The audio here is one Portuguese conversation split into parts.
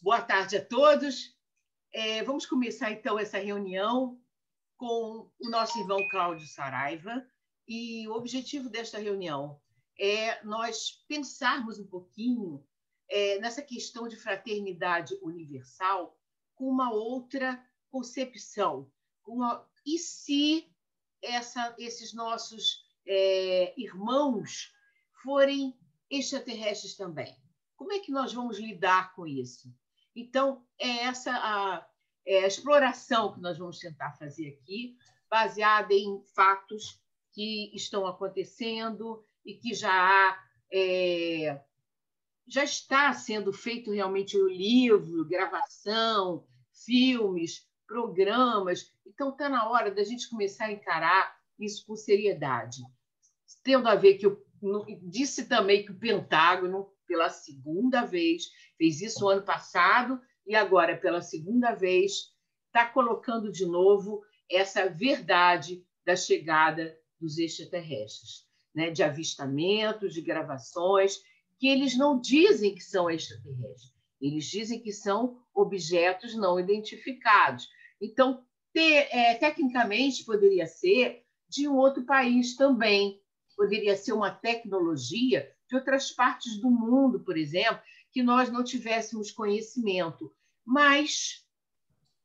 Boa tarde a todos. Vamos começar, então, essa reunião com o nosso irmão Cláudio Saraiva. E o objetivo desta reunião é nós pensarmos um pouquinho nessa questão de fraternidade universal com uma outra concepção. E se esses nossos irmãos forem extraterrestres também? Como é que nós vamos lidar com isso? Então, é essa a exploração que nós vamos tentar fazer aqui, baseada em fatos que estão acontecendo e que já está sendo feito realmente o livro, gravação, filmes, programas. Então, está na hora da gente começar a encarar isso com seriedade. Tendo a ver que disse também que o Pentágono, pela segunda vez, fez isso no ano passado e agora, pela segunda vez, está colocando de novo essa verdade da chegada dos extraterrestres, né? De avistamentos, de gravações, que eles não dizem que são extraterrestres, eles dizem que são objetos não identificados. Então, tecnicamente, poderia ser de um outro país também, poderia ser uma tecnologia de outras partes do mundo, por exemplo, que nós não tivéssemos conhecimento. Mas,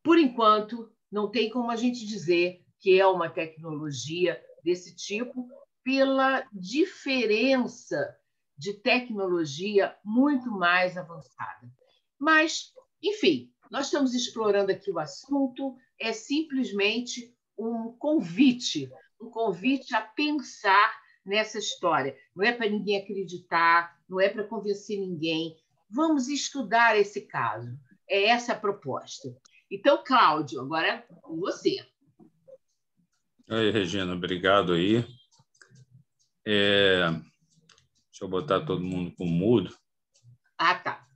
por enquanto, não tem como a gente dizer que é uma tecnologia desse tipo, pela diferença de tecnologia muito mais avançada. Mas, enfim, nós estamos explorando aqui o assunto, é simplesmente um convite a pensar nessa história. Não é para ninguém acreditar, não é para convencer ninguém. Vamos estudar esse caso. É essa a proposta. Então, Cláudio, agora é com você. Oi, Regina, obrigado aí. Deixa eu botar todo mundo com mudo. Ah, tá.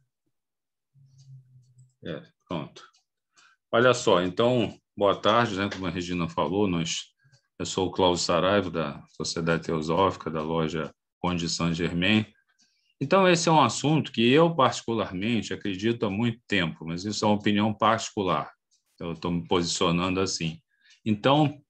Pronto. Olha só, então, boa tarde, né? Como a Regina falou, eu sou o Cláudio Saraiva, da Sociedade Teosófica, da loja Conde Saint-Germain. Então, esse é um assunto que eu, particularmente, acredito há muito tempo, mas isso é uma opinião particular. Eu estou me posicionando assim. Então,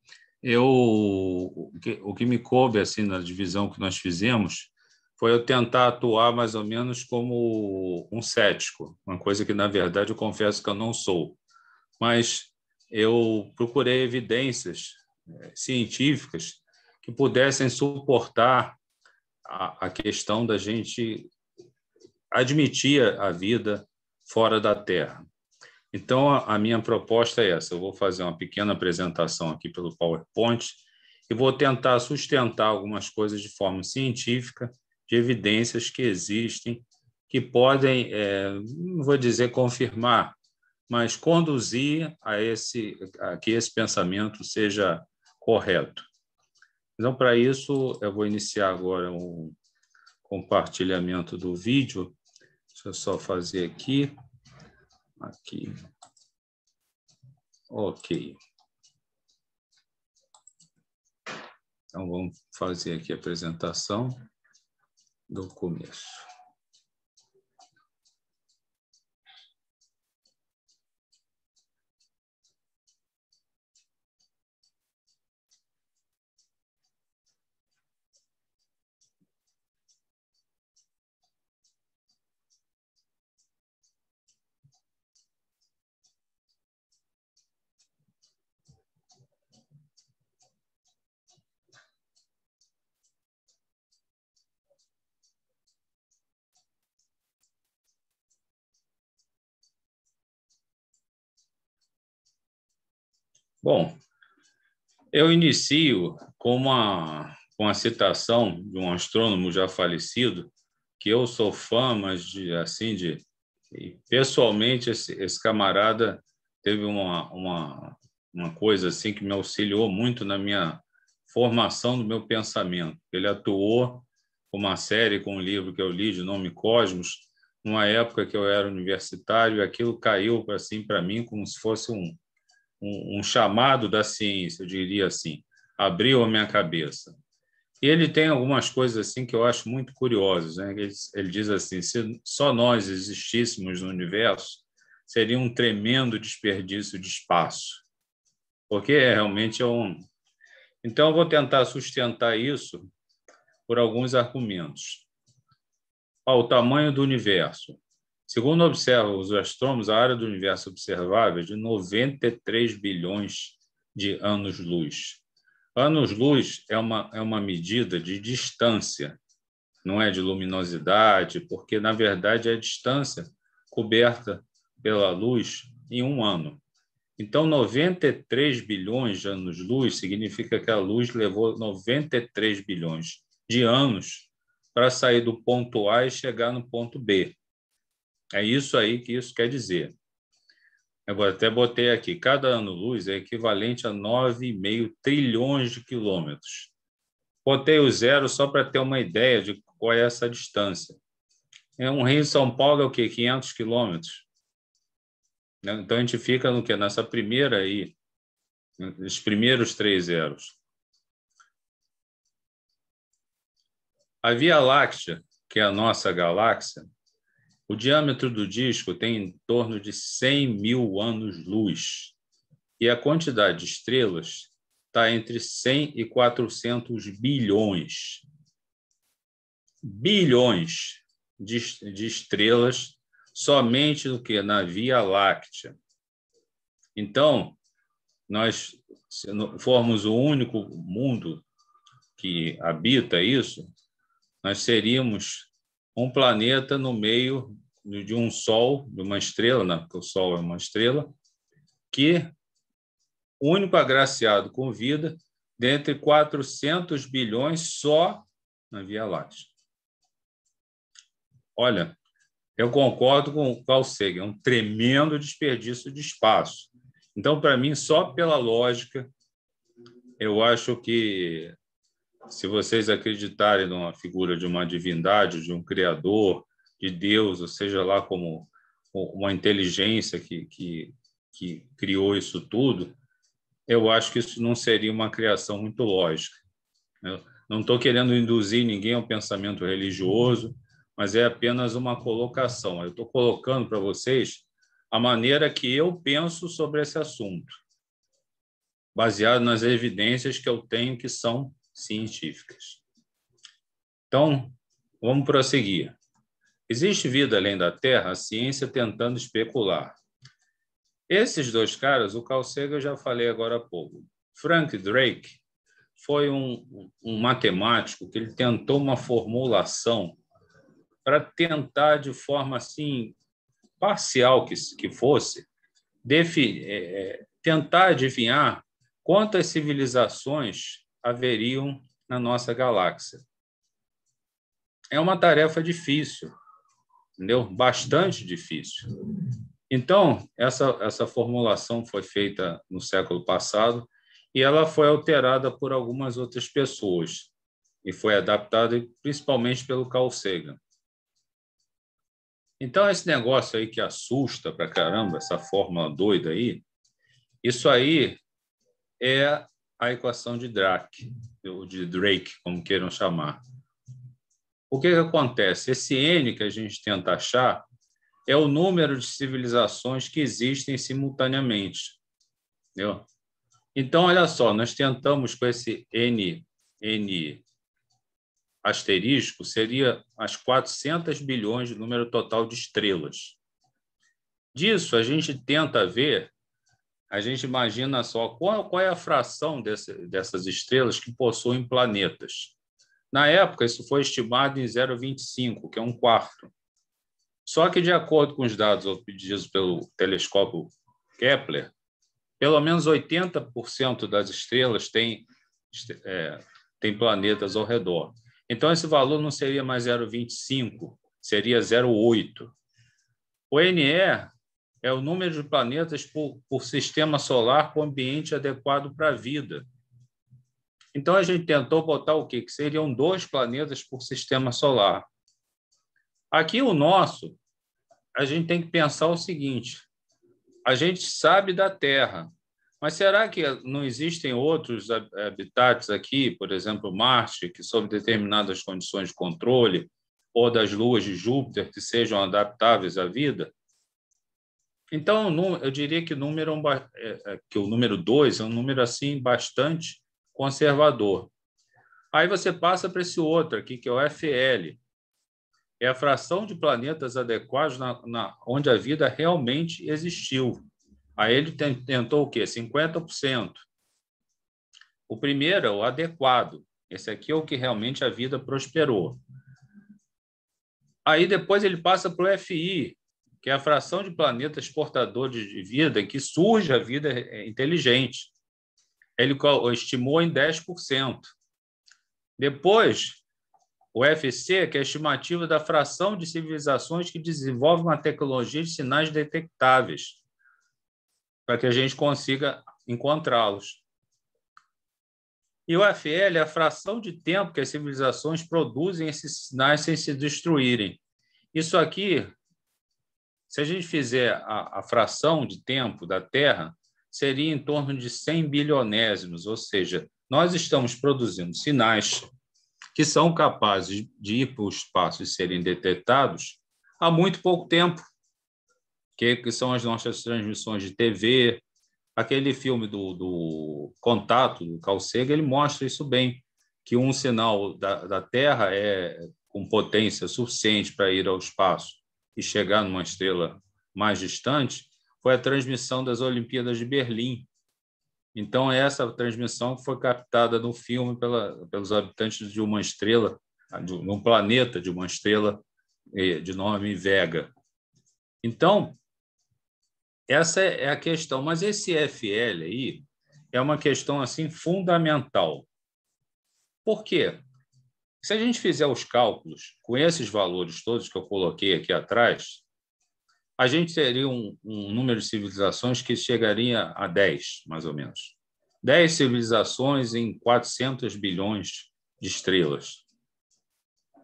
o que me coube assim, na divisão que nós fizemos foi eu tentar atuar mais ou menos como um cético, uma coisa que, na verdade, eu confesso que eu não sou. Mas eu procurei evidências científicas que pudessem suportar a questão da gente admitir a vida fora da Terra. Então, a minha proposta é essa. Eu vou fazer uma pequena apresentação aqui pelo PowerPoint e vou tentar sustentar algumas coisas de forma científica, de evidências que existem, que podem, não vou dizer confirmar, mas conduzir a que esse pensamento seja correto. Então, para isso, eu vou iniciar agora um compartilhamento do vídeo. Deixa eu só fazer aqui. Ok. Então, vamos fazer aqui a apresentação do começo. Bom, eu inicio com uma citação de um astrônomo já falecido, que eu sou fã, mas pessoalmente esse camarada teve uma coisa assim que me auxiliou muito na minha formação do meu pensamento. Ele atuou com uma série, com um livro que eu li de nome Cosmos, numa época que eu era universitário, e aquilo caiu assim para mim como se fosse um chamado da ciência, eu diria assim, abriu a minha cabeça. E ele tem algumas coisas assim que eu acho muito curiosas, né? Ele diz assim: se só nós existíssemos no universo, seria um tremendo desperdício de espaço, porque realmente é um... Então, eu vou tentar sustentar isso por alguns argumentos. O tamanho do universo. Segundo observam os astrônomos, a área do universo observável é de 93 bilhões de anos-luz. Anos-luz é uma medida de distância, não é de luminosidade, porque, na verdade, é a distância coberta pela luz em um ano. Então, 93 bilhões de anos-luz significa que a luz levou 93 bilhões de anos para sair do ponto A e chegar no ponto B. É isso aí que isso quer dizer. Eu até botei aqui, cada ano-luz é equivalente a 9,5 trilhões de quilômetros. Botei o zero só para ter uma ideia de qual é essa distância. Um Rio-São Paulo é o quê? 500 quilômetros. Então, a gente fica no quê? Nessa primeira aí, os primeiros 3 zeros. A Via Láctea, que é a nossa galáxia, o diâmetro do disco tem em torno de 100 mil anos-luz. E a quantidade de estrelas está entre 100 e 400 bilhões. Bilhões de estrelas somente no que? Na Via Láctea. Então, nós, se formos o único mundo que habita isso, nós seríamos um planeta no meio de um Sol, de uma estrela, né? Porque o Sol é uma estrela, que o único agraciado com vida dentre 400 bilhões só na Via Láctea. Olha, eu concordo com o Carl Sagan, é um tremendo desperdício de espaço. Então, para mim, só pela lógica, eu acho que se vocês acreditarem numa figura de uma divindade, de um criador, de Deus, ou seja lá como uma inteligência que criou isso tudo, eu acho que isso não seria uma criação muito lógica. Eu não estou querendo induzir ninguém ao pensamento religioso, mas é apenas uma colocação. Eu estou colocando para vocês a maneira que eu penso sobre esse assunto, baseado nas evidências que eu tenho que são científicas. Então, vamos prosseguir. Existe vida além da Terra? A ciência tentando especular. Esses dois caras, o Carl Sagan eu já falei agora há pouco. Frank Drake foi um matemático que ele tentou uma formulação para tentar, de forma assim parcial que fosse, tentar adivinhar quantas civilizações haveriam na nossa galáxia. É uma tarefa difícil, entendeu? Bastante difícil. Então, essa formulação foi feita no século passado e ela foi alterada por algumas outras pessoas e foi adaptada principalmente pelo Carl Sagan. Então, esse negócio aí que assusta pra caramba, essa fórmula doida aí, isso aí é a equação de Drake, ou de Drake, como queiram chamar. O que acontece? Esse N que a gente tenta achar é o número de civilizações que existem simultaneamente. Entendeu? Então, olha só, nós tentamos com esse N asterisco, seria as 400 bilhões de número total de estrelas. Disso, a gente tenta ver, a gente imagina só qual é a fração dessas estrelas que possuem planetas. Na época, isso foi estimado em 0,25, que é um quarto. Só que, de acordo com os dados obtidos pelo telescópio Kepler, pelo menos 80% das estrelas têm planetas ao redor. Então, esse valor não seria mais 0,25, seria 0,8. O NE é o número de planetas por sistema solar com ambiente adequado para a vida. Então, a gente tentou botar o quê? Que seriam 2 planetas por sistema solar. Aqui, o nosso, a gente tem que pensar o seguinte: a gente sabe da Terra, mas será que não existem outros habitats aqui, por exemplo, Marte, que, sob determinadas condições de controle, ou das luas de Júpiter, que sejam adaptáveis à vida? Então, eu diria que que o número 2 é um número assim bastante conservador. Aí você passa para esse outro aqui, que é o FL. É a fração de planetas adequados onde a vida realmente existiu. Aí ele tentou o quê? 50%. O primeiro é o adequado. Esse aqui é o que realmente a vida prosperou. Aí depois ele passa para o FI, que é a fração de planetas portadores de vida que surge a vida inteligente. Ele estimou em 10%. Depois, o FC, que é a estimativa da fração de civilizações que desenvolvem uma tecnologia de sinais detectáveis, para que a gente consiga encontrá-los. E o FL é a fração de tempo que as civilizações produzem esses sinais sem se destruírem. Isso aqui, se a gente fizer a fração de tempo da Terra, seria em torno de 100 bilionésimos, ou seja, nós estamos produzindo sinais que são capazes de ir para o espaço e serem detectados há muito pouco tempo, que são as nossas transmissões de TV. Aquele filme do Contato, do Carl Sagan, ele mostra isso bem, que um sinal da Terra é com potência suficiente para ir ao espaço e chegar numa estrela mais distante, foi a transmissão das Olimpíadas de Berlim. Então, essa transmissão foi captada no filme pelos habitantes de uma estrela, de um planeta de uma estrela de nome Vega. Então, essa é a questão. Mas esse FL aí é uma questão assim fundamental. Por quê? Se a gente fizer os cálculos com esses valores todos que eu coloquei aqui atrás, a gente teria um número de civilizações que chegaria a 10, mais ou menos. 10 civilizações em 400 bilhões de estrelas.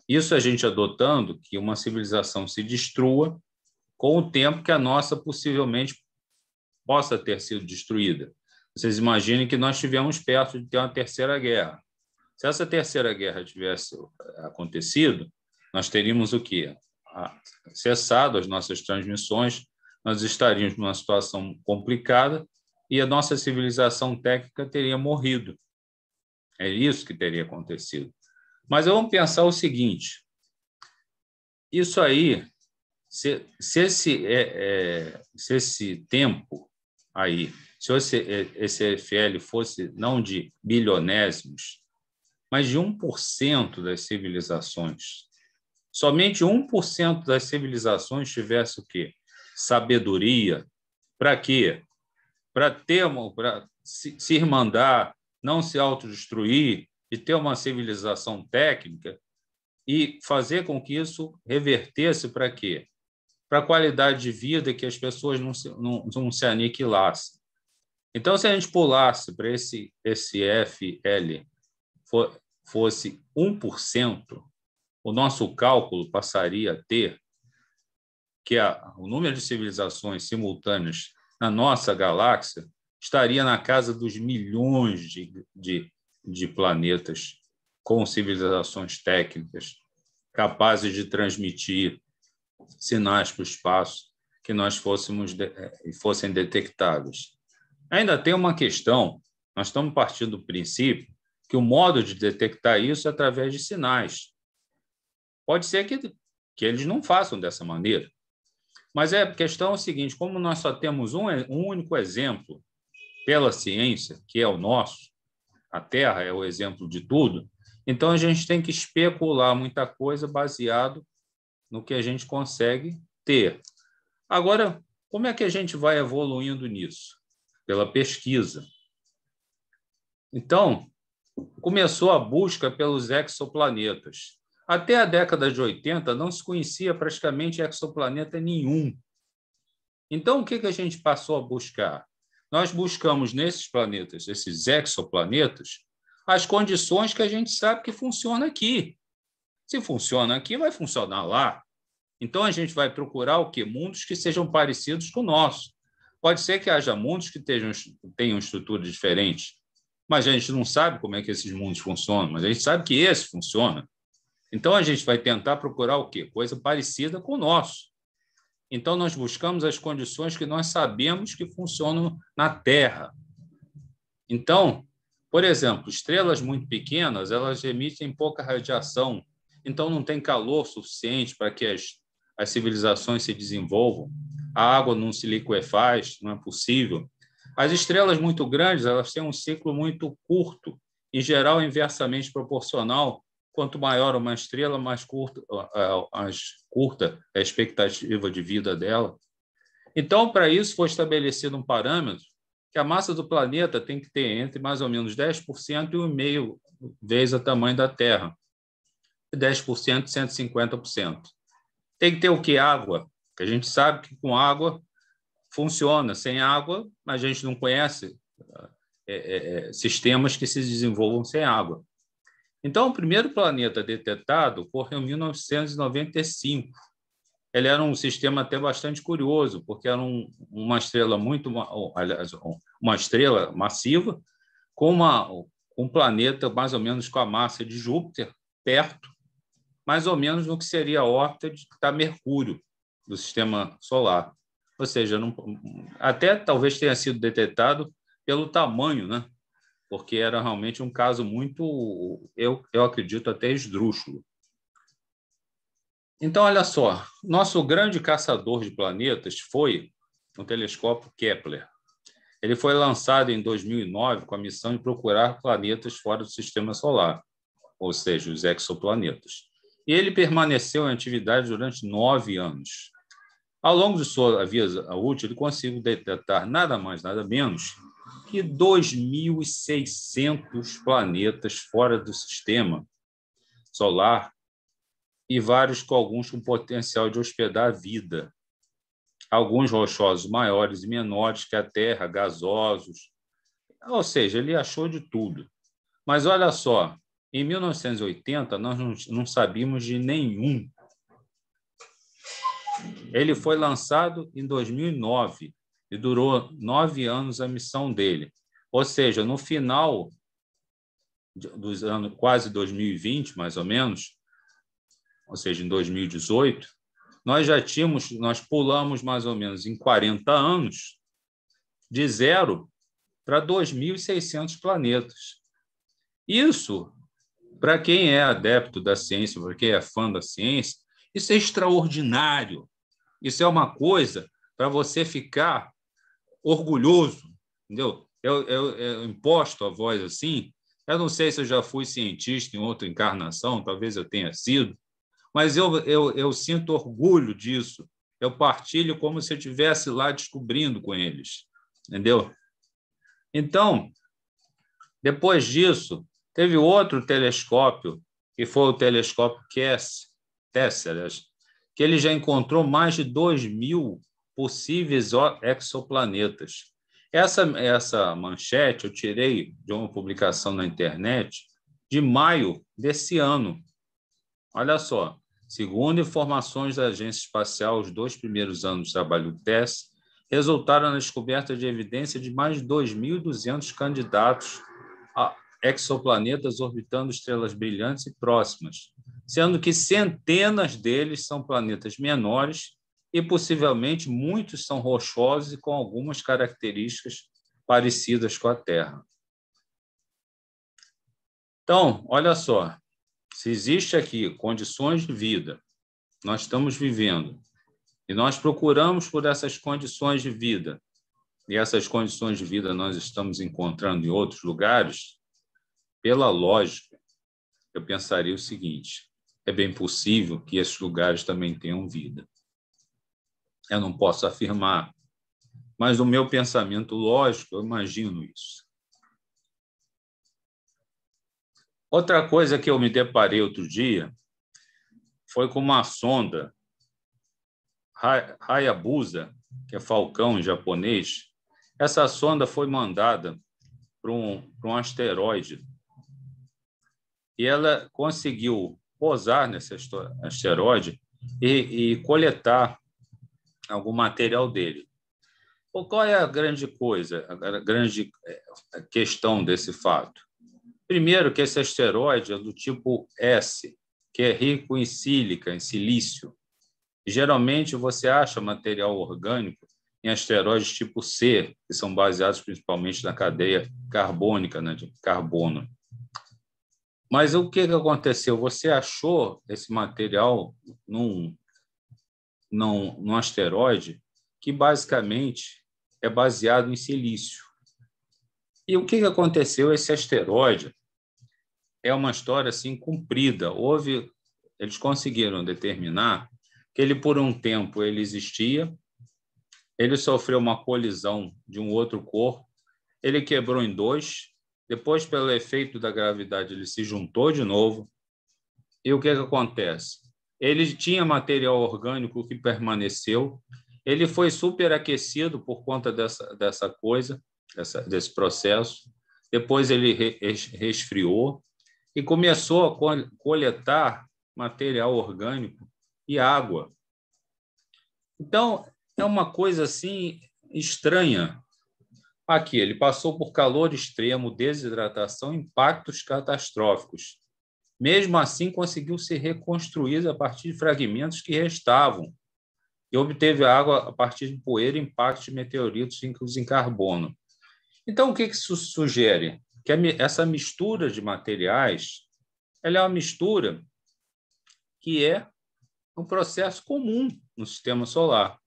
Isso a gente adotando que uma civilização se destrua com o tempo que a nossa possivelmente possa ter sido destruída. Vocês imaginem que nós estivemos perto de ter uma terceira guerra. Se essa terceira guerra tivesse acontecido, nós teríamos o quê? Cessado as nossas transmissões, nós estaríamos numa situação complicada e a nossa civilização técnica teria morrido. É isso que teria acontecido. Mas vamos pensar o seguinte, isso aí, se esse tempo aí, se esse FL fosse não de bilionésimos, mas de 1% das civilizações, somente 1% das civilizações tivesse o quê? Sabedoria. Para quê? Para se irmandar, não se autodestruir e ter uma civilização técnica e fazer com que isso revertesse para quê? Para a qualidade de vida, que as pessoas não se aniquilassem. Então, se a gente pulasse para esse FL fosse 1%, o nosso cálculo passaria a ter que o número de civilizações simultâneas na nossa galáxia estaria na casa dos milhões de planetas com civilizações técnicas capazes de transmitir sinais para o espaço que nós fossem detectáveis. Ainda tem uma questão, nós estamos partindo do princípio que o modo de detectar isso é através de sinais. Pode ser que eles não façam dessa maneira, mas a questão é o seguinte, como nós só temos um único exemplo pela ciência, que é o nosso, a Terra é o exemplo de tudo, então a gente tem que especular muita coisa baseado no que a gente consegue ter. Agora, como é que a gente vai evoluindo nisso? Pela pesquisa. Então, começou a busca pelos exoplanetas. Até a década de 80, não se conhecia praticamente exoplaneta nenhum. Então, o que a gente passou a buscar? Nós buscamos nesses planetas, esses exoplanetas, as condições que a gente sabe que funciona aqui. Se funciona aqui, vai funcionar lá. Então, a gente vai procurar o quê? Mundos que sejam parecidos com o nosso. Pode ser que haja mundos que tenham estruturas diferentes, mas a gente não sabe como é que esses mundos funcionam, mas a gente sabe que esse funciona. Então, a gente vai tentar procurar o quê? Coisa parecida com o nosso. Então, nós buscamos as condições que nós sabemos que funcionam na Terra. Então, por exemplo, estrelas muito pequenas, elas emitem pouca radiação, então não tem calor suficiente para que as civilizações se desenvolvam. A água não se liquefaz, não é possível. As estrelas muito grandes, elas têm um ciclo muito curto, em geral inversamente proporcional. Quanto maior uma estrela, mais curta é a expectativa de vida dela. Então, para isso, foi estabelecido um parâmetro que a massa do planeta tem que ter entre mais ou menos 10% e 1,5 vezes o tamanho da Terra. 10%, 150%. Tem que ter o que? Água. Que a gente sabe que com água funciona. Sem água, a gente não conhece sistemas que se desenvolvam sem água. Então, o primeiro planeta detectado ocorreu em 1995. Ele era um sistema até bastante curioso, porque era uma estrela aliás, uma estrela massiva com um planeta mais ou menos com a massa de Júpiter, perto, mais ou menos no que seria a órbita de Mercúrio, do sistema solar. Ou seja, até talvez tenha sido detectado pelo tamanho, né? Porque era realmente um caso muito, eu acredito, até esdrúxulo. Então, olha só, nosso grande caçador de planetas foi o telescópio Kepler. Ele foi lançado em 2009 com a missão de procurar planetas fora do sistema solar, ou seja, os exoplanetas. E ele permaneceu em atividade durante 9 anos. Ao longo de sua vida útil, ele conseguiu detectar nada mais, nada menos que 2.600 planetas fora do sistema solar e vários com alguns com potencial de hospedar a vida. Alguns rochosos maiores e menores que a Terra, gasosos. Ou seja, ele achou de tudo. Mas olha só, em 1980, nós não sabíamos de nenhum. Ele foi lançado em 2009 e durou 9 anos a missão dele. Ou seja, no final dos anos, quase 2020, mais ou menos, ou seja, em 2018, nós pulamos mais ou menos em 40 anos de 0 para 2.600 planetas. Isso, para quem é adepto da ciência, para quem é fã da ciência, isso é extraordinário. Isso é uma coisa para você ficar orgulhoso, entendeu? Eu imposto a voz assim. Eu não sei se eu já fui cientista em outra encarnação, talvez eu tenha sido, mas eu sinto orgulho disso. Eu partilho como se eu estivesse lá descobrindo com eles, entendeu? Então, depois disso, teve outro telescópio, que foi o telescópio Kepler, que ele já encontrou mais de 2.000 possíveis exoplanetas. Essa manchete eu tirei de uma publicação na internet de maio desse ano. Olha só, segundo informações da Agência Espacial, os 2 primeiros anos de trabalho do TESS resultaram na descoberta de evidência de mais de 2.200 candidatos a exoplanetas orbitando estrelas brilhantes e próximas, sendo que centenas deles são planetas menores e, possivelmente, muitos são rochosos e com algumas características parecidas com a Terra. Então, olha só, se existe aqui condições de vida, nós estamos vivendo, e nós procuramos por essas condições de vida, e essas condições de vida nós estamos encontrando em outros lugares, pela lógica, eu pensaria o seguinte: é bem possível que esses lugares também tenham vida. Eu não posso afirmar, mas no meu pensamento lógico, eu imagino isso. Outra coisa que eu me deparei outro dia foi com uma sonda Hayabusa, que é falcão em japonês. Essa sonda foi mandada para um asteroide e ela conseguiu pousar nesse asteroide e coletar algum material dele. Qual é a grande coisa, a grande questão desse fato? Primeiro, que esse asteroide é do tipo S, que é rico em sílica, em silício. Geralmente, você acha material orgânico em asteroides tipo C, que são baseados principalmente na cadeia carbônica, né, de carbono. Mas o que aconteceu? Você achou esse material num asteroide que, basicamente, é baseado em silício. E o que aconteceu? Esse asteroide é uma história assim comprida. Eles conseguiram determinar que ele, por um tempo, ele existia, ele sofreu uma colisão de um outro corpo, ele quebrou em dois, depois, pelo efeito da gravidade, ele se juntou de novo. E o que acontece? Ele tinha material orgânico que permaneceu, ele foi superaquecido por conta dessa coisa, desse processo, depois ele resfriou e começou a coletar material orgânico e água. Então, é uma coisa assim estranha. Aqui, ele passou por calor extremo, desidratação, impactos catastróficos. Mesmo assim, conseguiu ser reconstruído a partir de fragmentos que restavam e obteve água a partir de poeira e impactos de meteoritos ricos em carbono. Então, o que isso sugere? Que essa mistura de materiais ela é uma mistura que é um processo comum no sistema solar.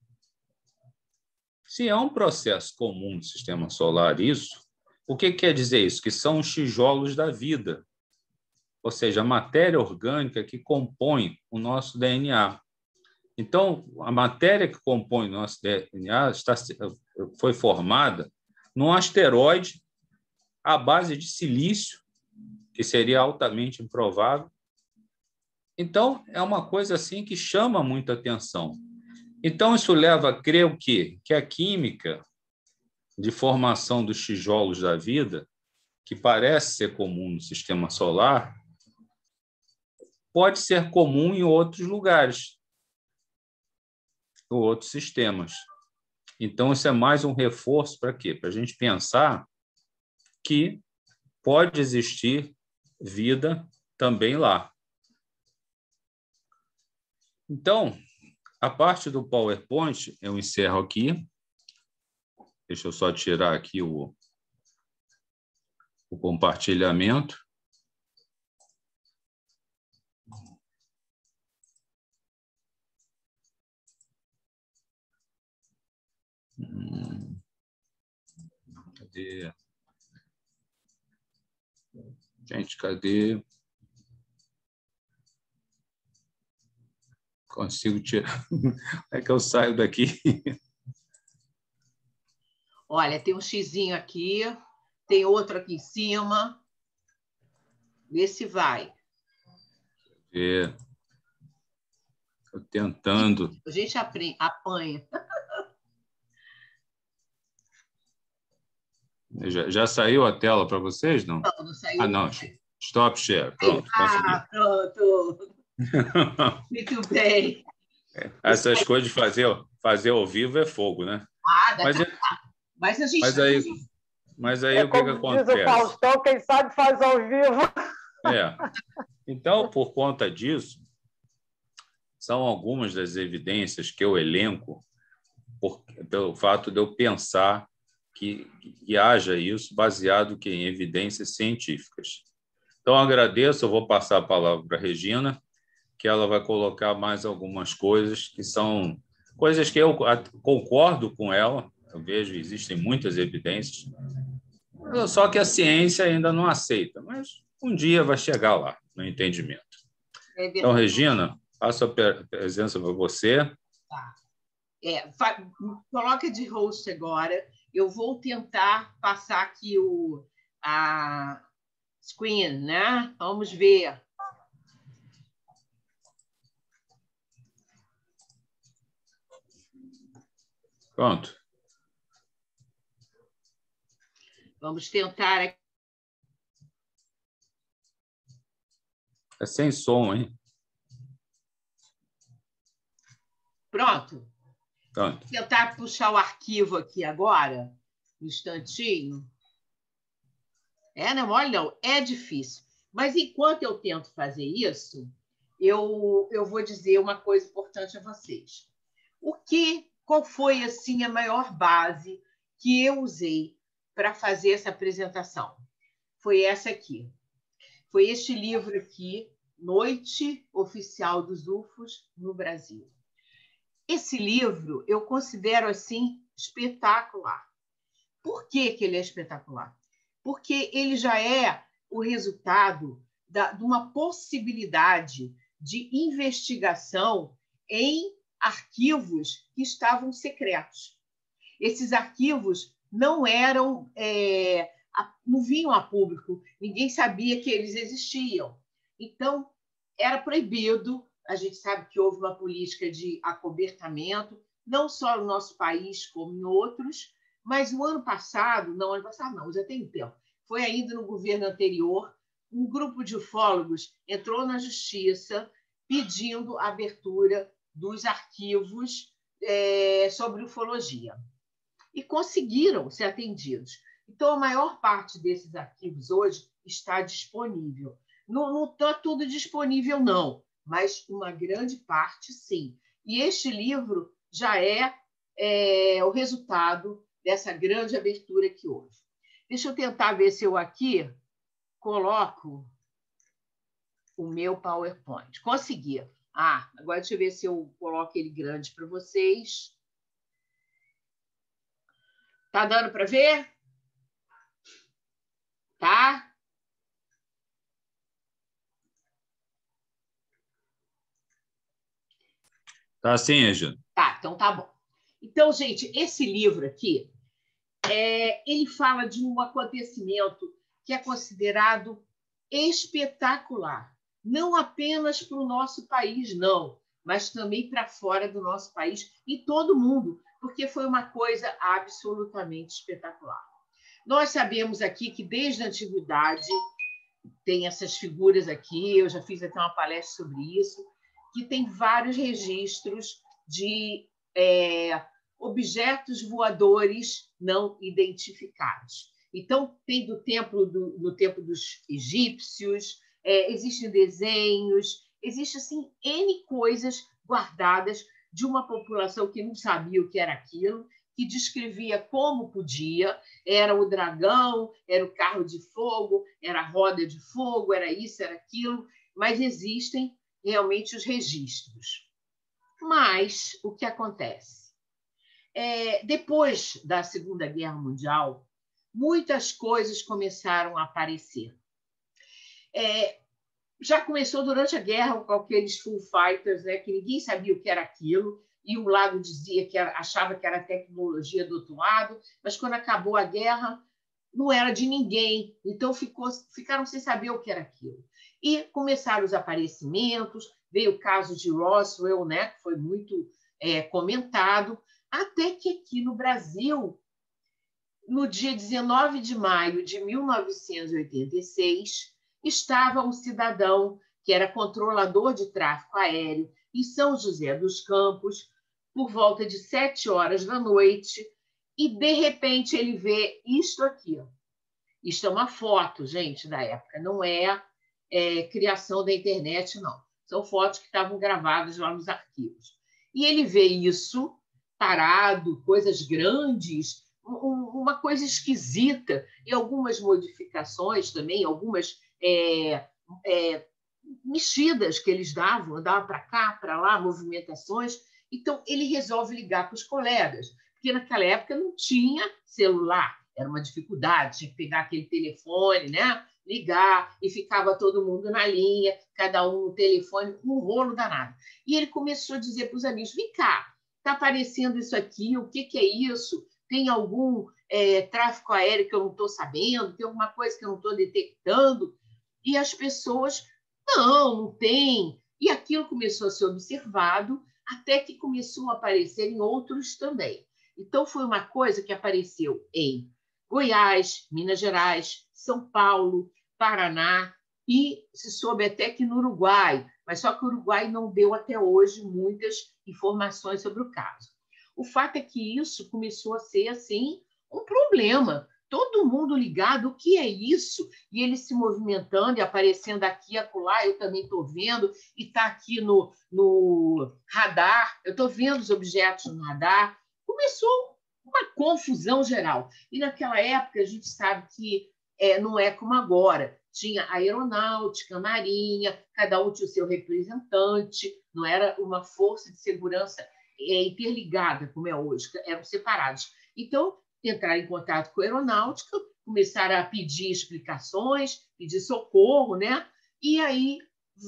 Se é um processo comum no sistema solar isso, o que quer dizer isso? Que são os tijolos da vida, ou seja, a matéria orgânica que compõe o nosso DNA. Então, a matéria que compõe o nosso DNA foi formada num asteroide à base de silício, que seria altamente improvável. Então, é uma coisa assim que chama muita atenção. Então, isso leva a crer o quê? Que a química de formação dos tijolos da vida, que parece ser comum no sistema solar, pode ser comum em outros lugares, ou outros sistemas. Então, isso é mais um reforço para quê? Para a gente pensar que pode existir vida também lá. Então, a parte do PowerPoint eu encerro aqui. Deixa eu só tirar aqui o compartilhamento. Cadê? Gente, cadê? Consigo tirar. Como é que eu saio daqui? Olha, tem um xizinho aqui, tem outro aqui em cima. Vê se vai. Estou tentando. A gente apanha. Já saiu a tela para vocês, não? Não saiu. Ah, não. Stop share. Pronto, consegui. Pronto. Muito bem. Essas coisas de fazer ao vivo é fogo, né? Mas a gente... Mas aí o que acontece? Diz o Faustão, quem sabe faz ao vivo. Então, por conta disso, são algumas das evidências que eu elenco pelo fato de eu pensar que haja isso baseado em evidências científicas. Então, agradeço, eu vou passar a palavra para a Regina, que ela vai colocar mais algumas coisas que são coisas que eu concordo com ela, eu vejo, existem muitas evidências, só que a ciência ainda não aceita, mas um dia vai chegar lá, no entendimento. Então, Regina, passo a presença para você. Tá. Coloca de host agora. Eu vou tentar passar aqui a screen, né? Vamos ver. Pronto. Vamos tentar. É sem som, hein? Pronto. Vou tentar puxar o arquivo aqui agora, um instantinho. Não é mole, não. É difícil. Mas enquanto eu tento fazer isso, eu vou dizer uma coisa importante a vocês. Qual foi assim, a maior base que eu usei para fazer essa apresentação? Foi essa aqui. Foi este livro aqui, Noite Oficial dos UFOs no Brasil. Esse livro eu considero assim espetacular. Por que ele é espetacular? Porque ele já é o resultado de uma possibilidade de investigação em arquivos que estavam secretos. Esses arquivos não eram, não vinham a público, ninguém sabia que eles existiam. Então, era proibido. A gente sabe que houve uma política de acobertamento, não só no nosso país, como em outros, mas o ano passado não, já tem tempo, foi ainda no governo anterior, um grupo de ufólogos entrou na justiça pedindo a abertura dos arquivos sobre ufologia. E conseguiram ser atendidos. Então, a maior parte desses arquivos hoje está disponível. Não está tudo disponível, não, mas uma grande parte, sim. E este livro já é o resultado dessa grande abertura que houve. Deixa eu tentar ver se eu aqui coloco o meu PowerPoint. Consegui. Agora deixa eu ver se eu coloco ele grande para vocês. Tá dando para ver? Tá? Tá sim, Regina. Tá, então tá bom. Então, gente, esse livro aqui, ele fala de um acontecimento que é considerado espetacular. Não apenas para o nosso país, não, mas também para fora do nosso país e todo mundo, porque foi uma coisa absolutamente espetacular. Nós sabemos aqui que, desde a antiguidade, tem essas figuras aqui, eu já fiz até uma palestra sobre isso, que tem vários registros de objetos voadores não identificados. Então, tem no tempo dos egípcios, existem desenhos, existe assim, N coisas guardadas de uma população que não sabia o que era aquilo, que descrevia como podia, era o dragão, era o carro de fogo, era a roda de fogo, era isso, era aquilo, mas existem realmente os registros. Mas o que acontece? Depois da Segunda Guerra Mundial, muitas coisas começaram a aparecer. Já começou durante a guerra com aqueles Foo Fighters, né, que ninguém sabia o que era aquilo, e um lado dizia que achava que era tecnologia do outro lado, mas quando acabou a guerra, não era de ninguém, então ficaram sem saber o que era aquilo. E começaram os aparecimentos, veio o caso de Roswell, né, que foi muito comentado, até que aqui no Brasil, no dia 19 de maio de 1986, estava um cidadão que era controlador de tráfego aéreo em São José dos Campos, por volta de 7 horas da noite, e, de repente, ele vê isto aqui. Isto é uma foto, gente, da época, não é criação da internet, não. São fotos que estavam gravadas lá nos arquivos. E ele vê isso parado, coisas grandes, uma coisa esquisita, e algumas modificações também, algumas mexidas que eles davam para cá, para lá, movimentações. Então, ele resolve ligar para os colegas, porque naquela época não tinha celular, era uma dificuldade, tinha que pegar aquele telefone, né? Ligar, e ficava todo mundo na linha, cada um no telefone, um rolo danado. E ele começou a dizer para os amigos, vem cá, está aparecendo isso aqui, o que é isso? Tem algum tráfego aéreo que eu não estou sabendo? Tem alguma coisa que eu não estou detectando? E as pessoas, não tem. E aquilo começou a ser observado, até que começou a aparecer em outros também. Então, foi uma coisa que apareceu em Goiás, Minas Gerais, São Paulo, Paraná, e se soube até que no Uruguai, mas só que o Uruguai não deu até hoje muitas informações sobre o caso. O fato é que isso começou a ser assim um problema, todo mundo ligado, o que é isso? E ele se movimentando e aparecendo aqui e acolá, eu também estou vendo, e está aqui no radar, eu estou vendo os objetos no radar. Começou uma confusão geral. E naquela época a gente sabe que não é como agora. Tinha a aeronáutica, a marinha, cada um tinha o seu representante, não era uma força de segurança interligada, como é hoje, eram separados. Então, entraram em contato com a aeronáutica, começaram a pedir explicações, pedir socorro, né? E aí,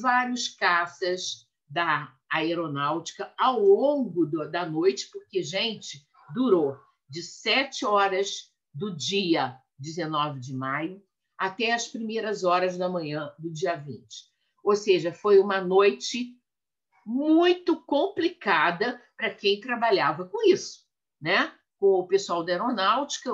vários caças da aeronáutica ao longo da noite, porque, gente, durou de 7 horas do dia 19 de maio até as primeiras horas da manhã do dia 20. Ou seja, foi uma noite muito complicada para quem trabalhava com isso, né? Com o pessoal da aeronáutica,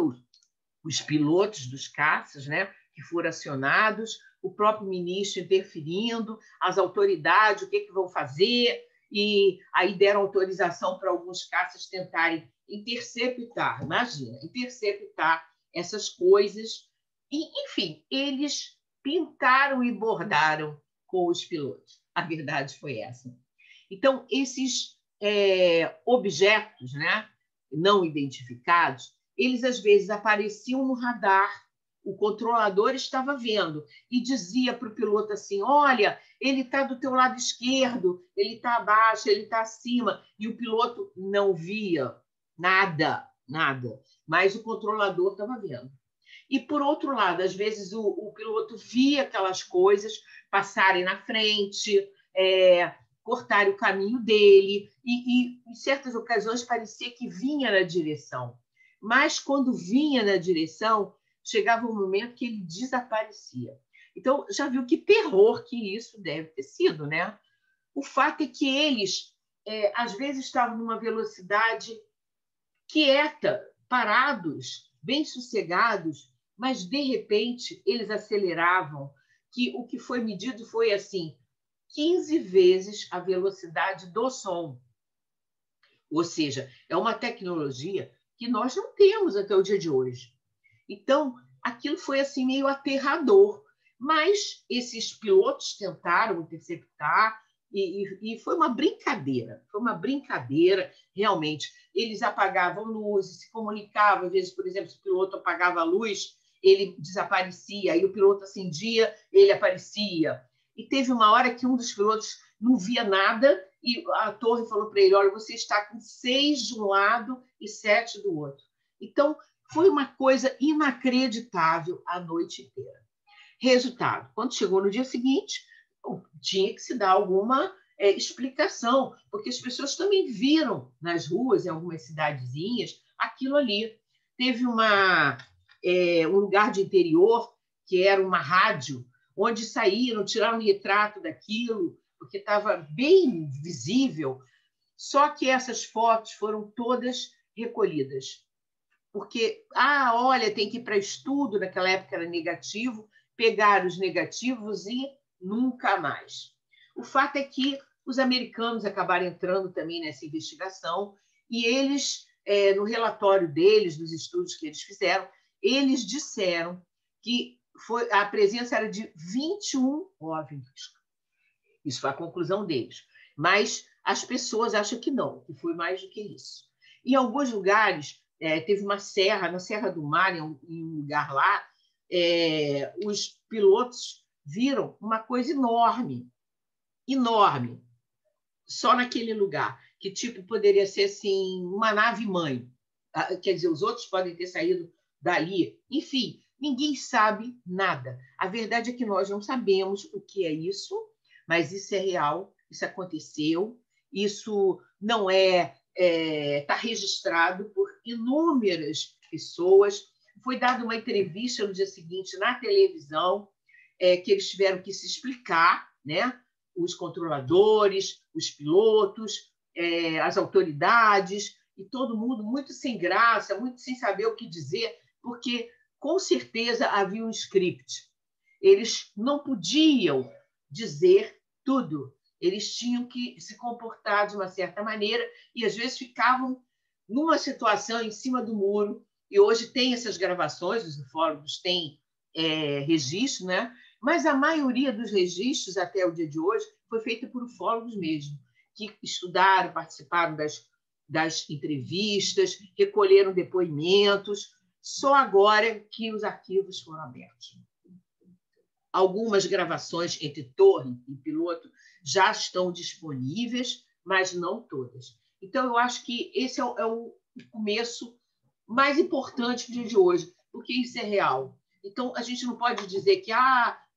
os pilotos dos caças, né? Que foram acionados, o próprio ministro interferindo, as autoridades, o que vão fazer, e aí deram autorização para alguns caças tentarem interceptar, imagina, interceptar essas coisas. E, enfim, eles pintaram e bordaram com os pilotos. A verdade foi essa. Então, esses objetos, né, não identificados, eles às vezes apareciam no radar, o controlador estava vendo e dizia para o piloto assim: olha, ele está do teu lado esquerdo, ele está abaixo, ele está acima, e o piloto não via nada, mas o controlador estava vendo. E, por outro lado, às vezes o piloto via aquelas coisas passarem na frente, cortarem o caminho dele, e em certas ocasiões parecia que vinha na direção. Mas, quando vinha na direção, chegava um momento que ele desaparecia. Então, já viu que terror que isso deve ter sido, né? O fato é que eles, às vezes, estavam numa velocidade quieta, parados, bem sossegados, mas, de repente, eles aceleravam, que o que foi medido foi assim, 15 vezes a velocidade do som. Ou seja, é uma tecnologia que nós não temos até o dia de hoje. Então, aquilo foi assim meio aterrador. Mas esses pilotos tentaram interceptar e foi uma brincadeira. Foi uma brincadeira, realmente. Eles apagavam luzes, se comunicavam. Às vezes, por exemplo, se o piloto apagava a luz, ele desaparecia. Aí o piloto acendia, ele aparecia. E teve uma hora que um dos pilotos não via nada e a torre falou para ele: olha, você está com 6 de um lado e 7 do outro. Então, foi uma coisa inacreditável a noite inteira. Resultado, quando chegou no dia seguinte, tinha que se dar alguma explicação, porque as pessoas também viram nas ruas, em algumas cidadezinhas, aquilo ali. Teve um lugar de interior, que era uma rádio, onde saíram, tiraram um retrato daquilo, porque estava bem visível, só que essas fotos foram todas recolhidas. Porque, olha, tem que ir para estudo, naquela época era negativo, pegar os negativos e nunca mais. O fato é que os americanos acabaram entrando também nessa investigação e eles, no relatório deles, dos estudos que eles fizeram, eles disseram que a presença era de 21 OVNIs. Isso foi a conclusão deles. Mas as pessoas acham que não, que foi mais do que isso. Em alguns lugares, teve uma serra, na Serra do Mar, em um lugar lá, os pilotos viram uma coisa enorme, enorme, só naquele lugar, que tipo poderia ser assim, uma nave-mãe. Quer dizer, os outros podem ter saído dali. Enfim, ninguém sabe nada. A verdade é que nós não sabemos o que é isso, mas isso é real, isso aconteceu, isso não está registrado por inúmeras pessoas. Foi dada uma entrevista no dia seguinte na televisão, que eles tiveram que se explicar, né? Os controladores, os pilotos, as autoridades, e todo mundo muito sem graça, muito sem saber o que dizer, porque com certeza havia um script. Eles não podiam dizer tudo. Eles tinham que se comportar de uma certa maneira e, às vezes, ficavam numa situação em cima do muro e hoje tem essas gravações, os ufólogos têm registro, né? Mas a maioria dos registros, até o dia de hoje, foi feita por ufólogos mesmo, que estudaram, participaram das entrevistas, recolheram depoimentos. Só agora que os arquivos foram abertos. Algumas gravações entre torre e piloto já estão disponíveis, mas não todas. Então, eu acho que esse é o começo mais importante do dia de hoje, porque isso é real. Então, a gente não pode dizer que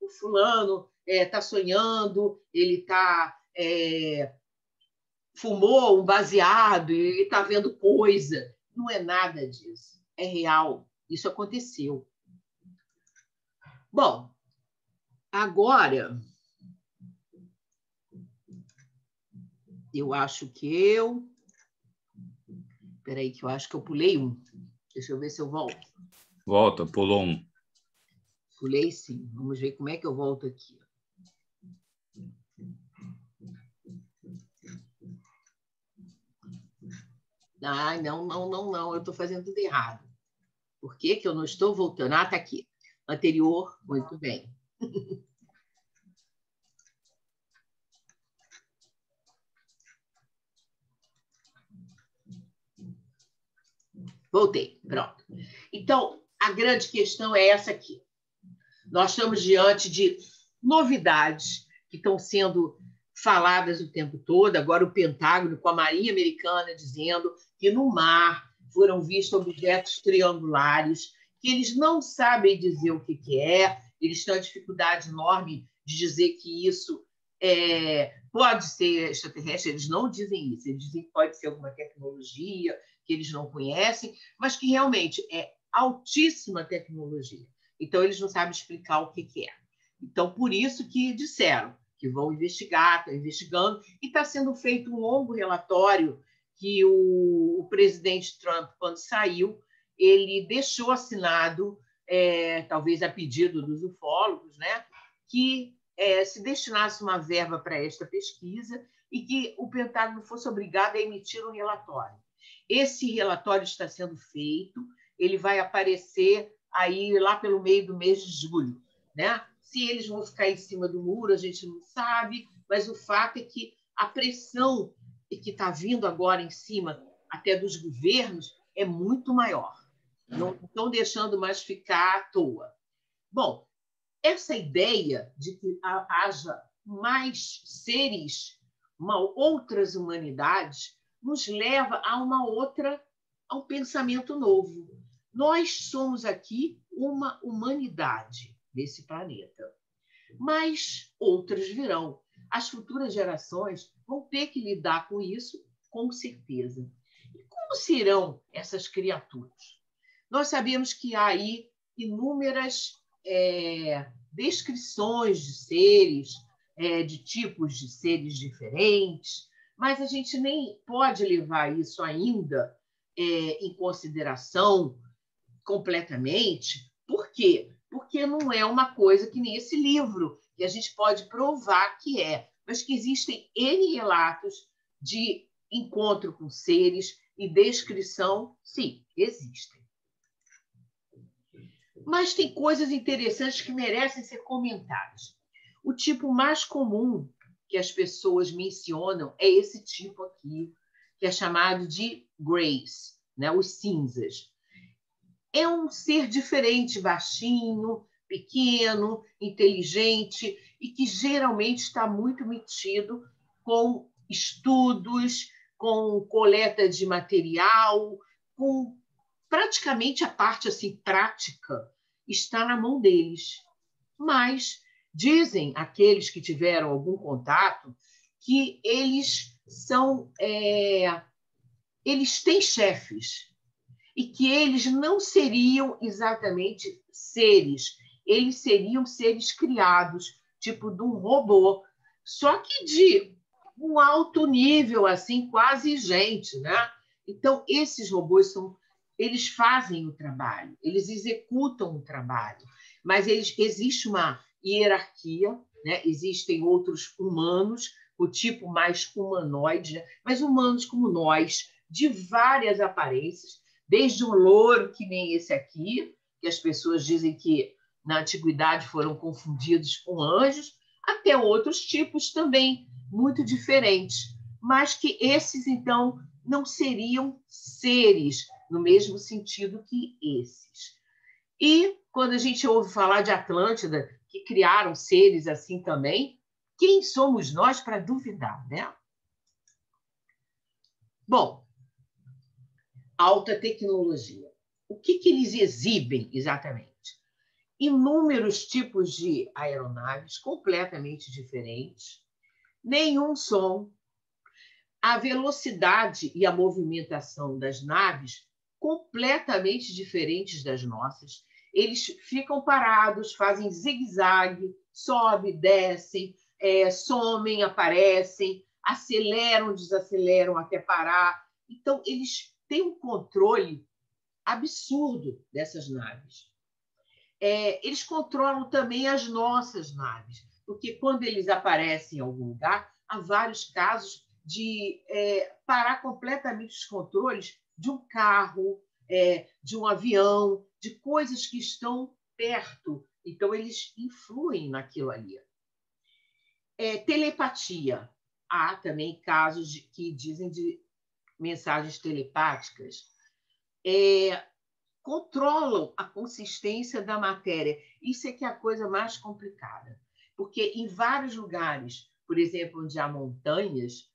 o fulano está sonhando, ele fumou um baseado e está vendo coisa. Não é nada disso. É real. Isso aconteceu. Bom, agora eu acho que Espera aí, que eu acho que eu pulei um. Deixa eu ver se eu volto. Volta, pulou um. Pulei sim. Vamos ver como é que eu volto aqui. Não. Eu estou fazendo tudo errado. Por que eu não estou voltando? Está aqui. Anterior, muito bem. Voltei, pronto. Então, a grande questão é essa aqui. Nós estamos diante de novidades que estão sendo faladas o tempo todo. Agora, o Pentágono, com a Marinha Americana, dizendo que no mar foram vistos objetos triangulares, que eles não sabem dizer o que é, eles têm uma dificuldade enorme de dizer que isso pode ser extraterrestre. Eles não dizem isso, eles dizem que pode ser alguma tecnologia que eles não conhecem, mas que realmente é altíssima tecnologia. Então, eles não sabem explicar o que é. Então, por isso que disseram que vão investigar, estão investigando, e está sendo feito um longo relatório que o presidente Trump, quando saiu, ele deixou assinado, talvez a pedido dos ufólogos, né, que se destinasse uma verba para esta pesquisa e que o Pentágono fosse obrigado a emitir um relatório. Esse relatório está sendo feito, ele vai aparecer aí lá pelo meio do mês de julho, né? Se eles vão ficar em cima do muro, a gente não sabe, mas o fato é que a pressão que está vindo agora em cima até dos governos é muito maior. Não estão deixando mais ficar à toa. Bom, essa ideia de que haja mais seres, outras humanidades, nos leva a um pensamento novo. Nós somos aqui uma humanidade desse planeta, mas outras virão. As futuras gerações vão ter que lidar com isso, com certeza. E como serão essas criaturas? Nós sabemos que há aí inúmeras descrições de seres, de tipos de seres diferentes, mas a gente nem pode levar isso ainda em consideração completamente. Por quê? Porque não é uma coisa que nem esse livro, que a gente pode provar que mas que existem N relatos de encontro com seres e descrição, sim, existem. Mas tem coisas interessantes que merecem ser comentadas. O tipo mais comum que as pessoas mencionam é esse tipo aqui, que é chamado de greys, né? Os cinzas. É um ser diferente, baixinho, pequeno, inteligente e que geralmente está muito metido com estudos, com coleta de material, com praticamente a parte assim prática está na mão deles. Mas dizem aqueles que tiveram algum contato que eles eles têm chefes e que eles não seriam exatamente seres, eles seriam seres criados, tipo de um robô, só que de um alto nível, assim, quase gente, né? Então, esses robôs eles fazem o trabalho, eles executam o trabalho, mas existe uma hierarquia, né? Existem outros humanos, o tipo mais humanoide, né? Mas humanos como nós, de várias aparências, desde um louro que nem esse aqui, que as pessoas dizem que na antiguidade foram confundidos com anjos, até outros tipos também muito diferentes, mas que esses, então, não seriam seres no mesmo sentido que esses. E quando a gente ouve falar de Atlântida, que criaram seres assim também, quem somos nós para duvidar, né? Bom, alta tecnologia. O que eles exibem exatamente? Inúmeros tipos de aeronaves completamente diferentes, nenhum som, a velocidade e a movimentação das naves completamente diferentes das nossas. Eles ficam parados, fazem zigue-zague, sobem, descem, somem, aparecem, aceleram, desaceleram até parar. Então, eles têm um controle absurdo dessas naves. Eles controlam também as nossas naves, porque quando eles aparecem em algum lugar, há vários casos de parar completamente os controles de um carro, de um avião, de coisas que estão perto. Então, eles influem naquilo ali. Telepatia. Há também casos que dizem de mensagens telepáticas. Controlam a consistência da matéria. Isso é que é a coisa mais complicada. Porque em vários lugares, por exemplo, onde há montanhas,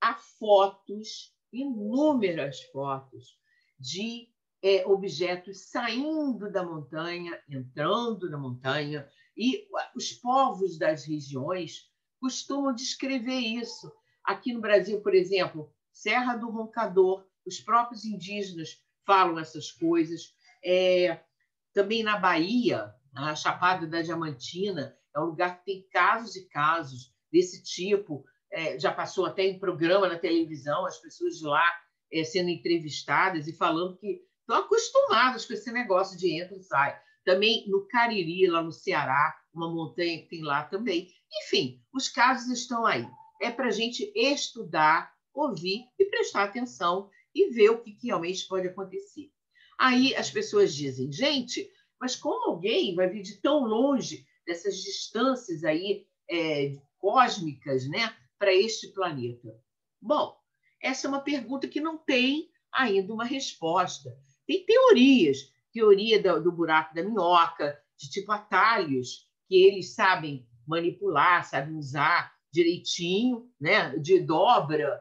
há fotos, inúmeras fotos, de objetos saindo da montanha, entrando na montanha, e os povos das regiões costumam descrever isso. Aqui no Brasil, por exemplo, Serra do Roncador, os próprios indígenas falam essas coisas. Também na Bahia, a Chapada da Diamantina, é um lugar que tem casos e casos desse tipo. Já passou até em programa na televisão, as pessoas de lá sendo entrevistadas e falando que estão acostumadas com esse negócio de entra e sai. Também no Cariri, lá no Ceará, uma montanha que tem lá também. Enfim, os casos estão aí. É para a gente estudar, ouvir e prestar atenção e ver o que realmente pode acontecer. Aí as pessoas dizem, gente, mas como alguém vai vir de tão longe dessas distâncias aí cósmicas, né, para este planeta? Bom, essa é uma pergunta que não tem ainda uma resposta. Tem teorias, teoria do buraco da minhoca, de tipo atalhos, que eles sabem manipular, sabem usar direitinho, né, de dobra,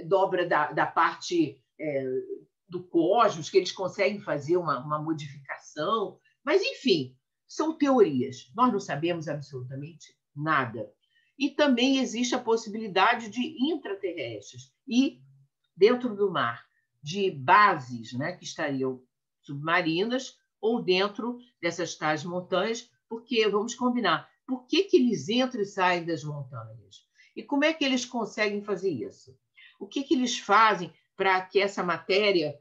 dobra da parte do cosmos, que eles conseguem fazer uma modificação. Mas, enfim, são teorias. Nós não sabemos absolutamente nada. E também existe a possibilidade de intraterrestres e, dentro do mar, de bases, né, que estariam submarinas ou dentro dessas tais montanhas, porque, vamos combinar, por que eles entram e saem das montanhas? E como é que eles conseguem fazer isso? O que eles fazem para que essa matéria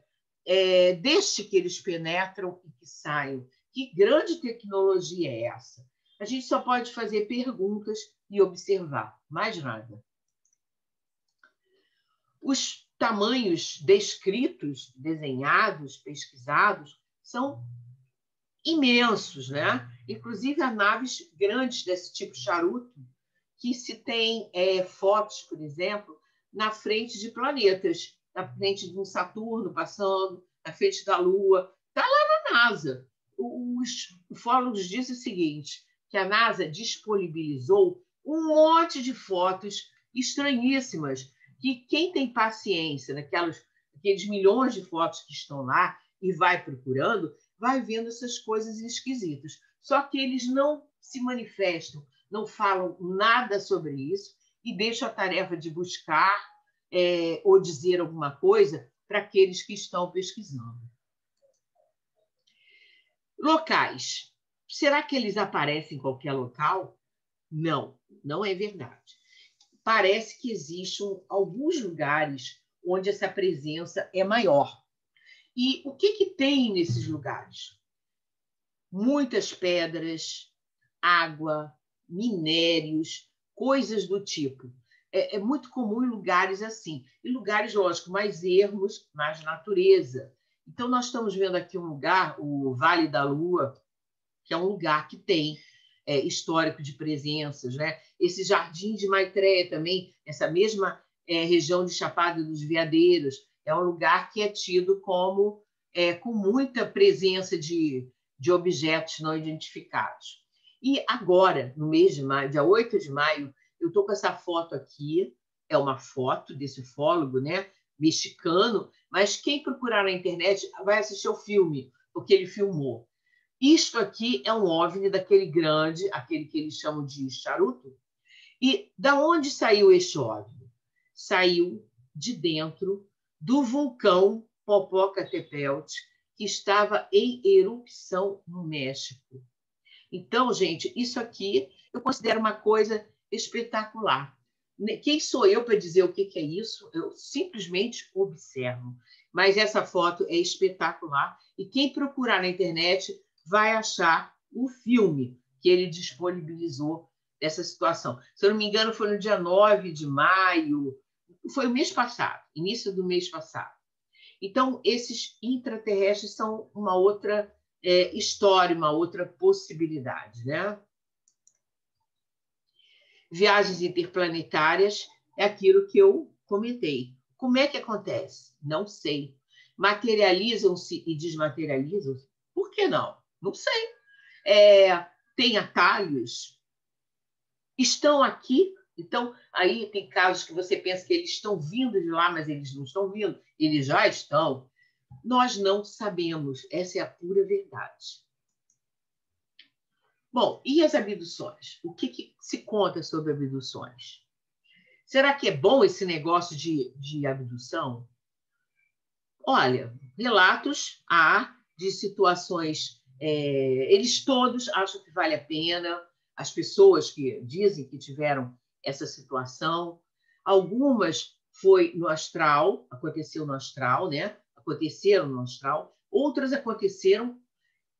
deixe que eles penetram e que saiam? Que grande tecnologia é essa? A gente só pode fazer perguntas e observar, mais nada. Os tamanhos descritos, desenhados, pesquisados, são imensos, né? Inclusive há naves grandes desse tipo charuto, que se tem fotos, por exemplo, na frente de planetas, na frente de um Saturno passando, na frente da Lua. Está lá na NASA. Os ufólogos dizem o seguinte, que a NASA disponibilizou um monte de fotos estranhíssimas, que quem tem paciência aqueles milhões de fotos que estão lá e vai procurando, vai vendo essas coisas esquisitas. Só que eles não se manifestam, não falam nada sobre isso e deixam a tarefa de buscar ou dizer alguma coisa para aqueles que estão pesquisando. Locais. Será que eles aparecem em qualquer local? Não, não é verdade. Parece que existem alguns lugares onde essa presença é maior. E o que tem nesses lugares? Muitas pedras, água, minérios, coisas do tipo. é muito comum em lugares assim. Em lugares, lógico, mais ermos, mais natureza. Então, nós estamos vendo aqui um lugar, o Vale da Lua, que é um lugar que tem histórico de presenças, né? Esse Jardim de Maitreya também, essa mesma região de Chapada dos Veadeiros, é um lugar que é tido como com muita presença de objetos não identificados. E agora, no mês de maio, dia 8 de maio, eu estou com essa foto aqui, é uma foto desse ufólogo, né, mexicano, mas quem procurar na internet vai assistir ao filme, porque ele filmou. Isto aqui é um OVNI daquele grande, aquele que eles chamam de charuto. E da onde saiu este OVNI? Saiu de dentro do vulcão Popocatépetl, que estava em erupção no México. Então, gente, isso aqui eu considero uma coisa espetacular. Quem sou eu para dizer o que é isso? Eu simplesmente observo. Mas essa foto é espetacular e quem procurar na internet vai achar o filme que ele disponibilizou dessa situação. Se eu não me engano, foi no dia 9 de maio, foi o mês passado, início do mês passado. Então, esses intraterrestres são uma outra história, uma outra possibilidade, né? Viagens interplanetárias é aquilo que eu comentei. Como é que acontece? Não sei. Materializam-se e desmaterializam-se? Por que não? Não sei. Tem atalhos? Estão aqui? Então, aí tem casos que você pensa que eles estão vindo de lá, mas eles não estão vindo. Eles já estão. Nós não sabemos. Essa é a pura verdade. Bom, e as abduções? O que se conta sobre abduções? Será que é bom esse negócio de abdução? Olha, relatos há de situações, eles todos acham que vale a pena, as pessoas que dizem que tiveram essa situação, algumas foi no astral, aconteceu no astral, né? Aconteceram no astral, outras aconteceram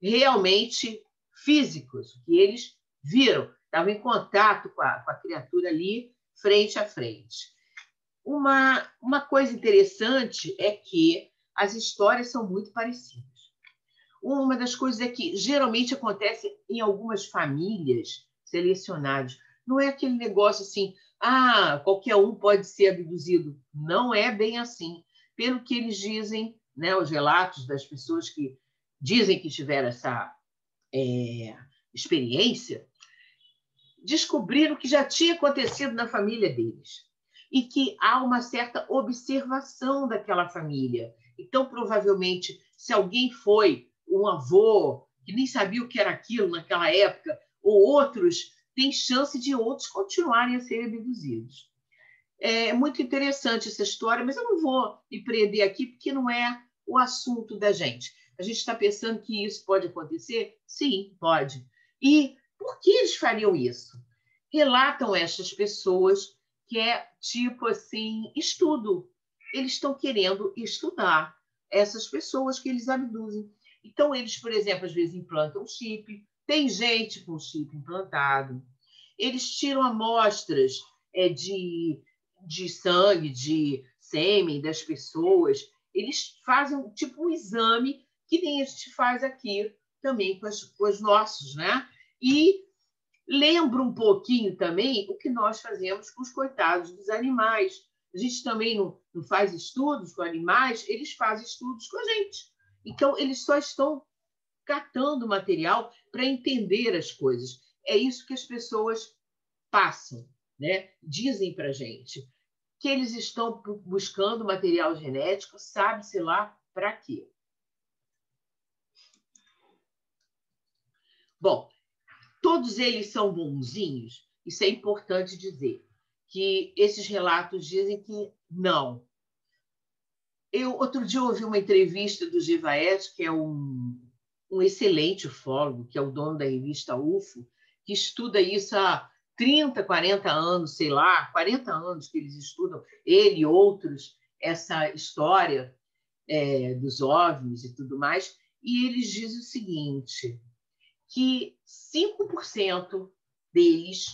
realmente físicos, que eles viram, estavam em contato com a criatura ali, frente a frente. Uma coisa interessante é que as histórias são muito parecidas. Uma das coisas é que geralmente acontece em algumas famílias selecionadas. Não é aquele negócio assim, qualquer um pode ser abduzido. Não é bem assim. Pelo que eles dizem, né, os relatos das pessoas que dizem que tiveram essa experiência, descobriram que já tinha acontecido na família deles e que há uma certa observação daquela família. Então, provavelmente, se alguém foi um avô que nem sabia o que era aquilo naquela época, ou outros, tem chance de outros continuarem a ser abduzidos. É muito interessante essa história, mas eu não vou me prender aqui porque não é o assunto da gente. A gente está pensando que isso pode acontecer? Sim, pode. E por que eles fariam isso? Relatam estas pessoas que é tipo assim, estudo. Eles estão querendo estudar essas pessoas que eles abduzem. Então, eles, por exemplo, às vezes implantam chip, tem gente com chip implantado, eles tiram amostras de sangue, de sêmen das pessoas, eles fazem tipo um exame que nem a gente faz aqui também com os nossos, né? E lembra um pouquinho também o que nós fazemos com os coitados dos animais. A gente também não faz estudos com animais, eles fazem estudos com a gente. Então, eles só estão catando material para entender as coisas. É isso que as pessoas passam, né? Dizem para a gente que eles estão buscando material genético, sabe-se lá para quê. Bom, todos eles são bonzinhos? Isso é importante dizer, que esses relatos dizem que não. Outro dia, ouvi uma entrevista do Givaet, que é um excelente ufólogo, que é o dono da revista UFO, que estuda isso há 30, 40 anos, sei lá, 40 anos que eles estudam, ele e outros, essa história dos OVNIs e tudo mais, e eles dizem o seguinte, que 5% deles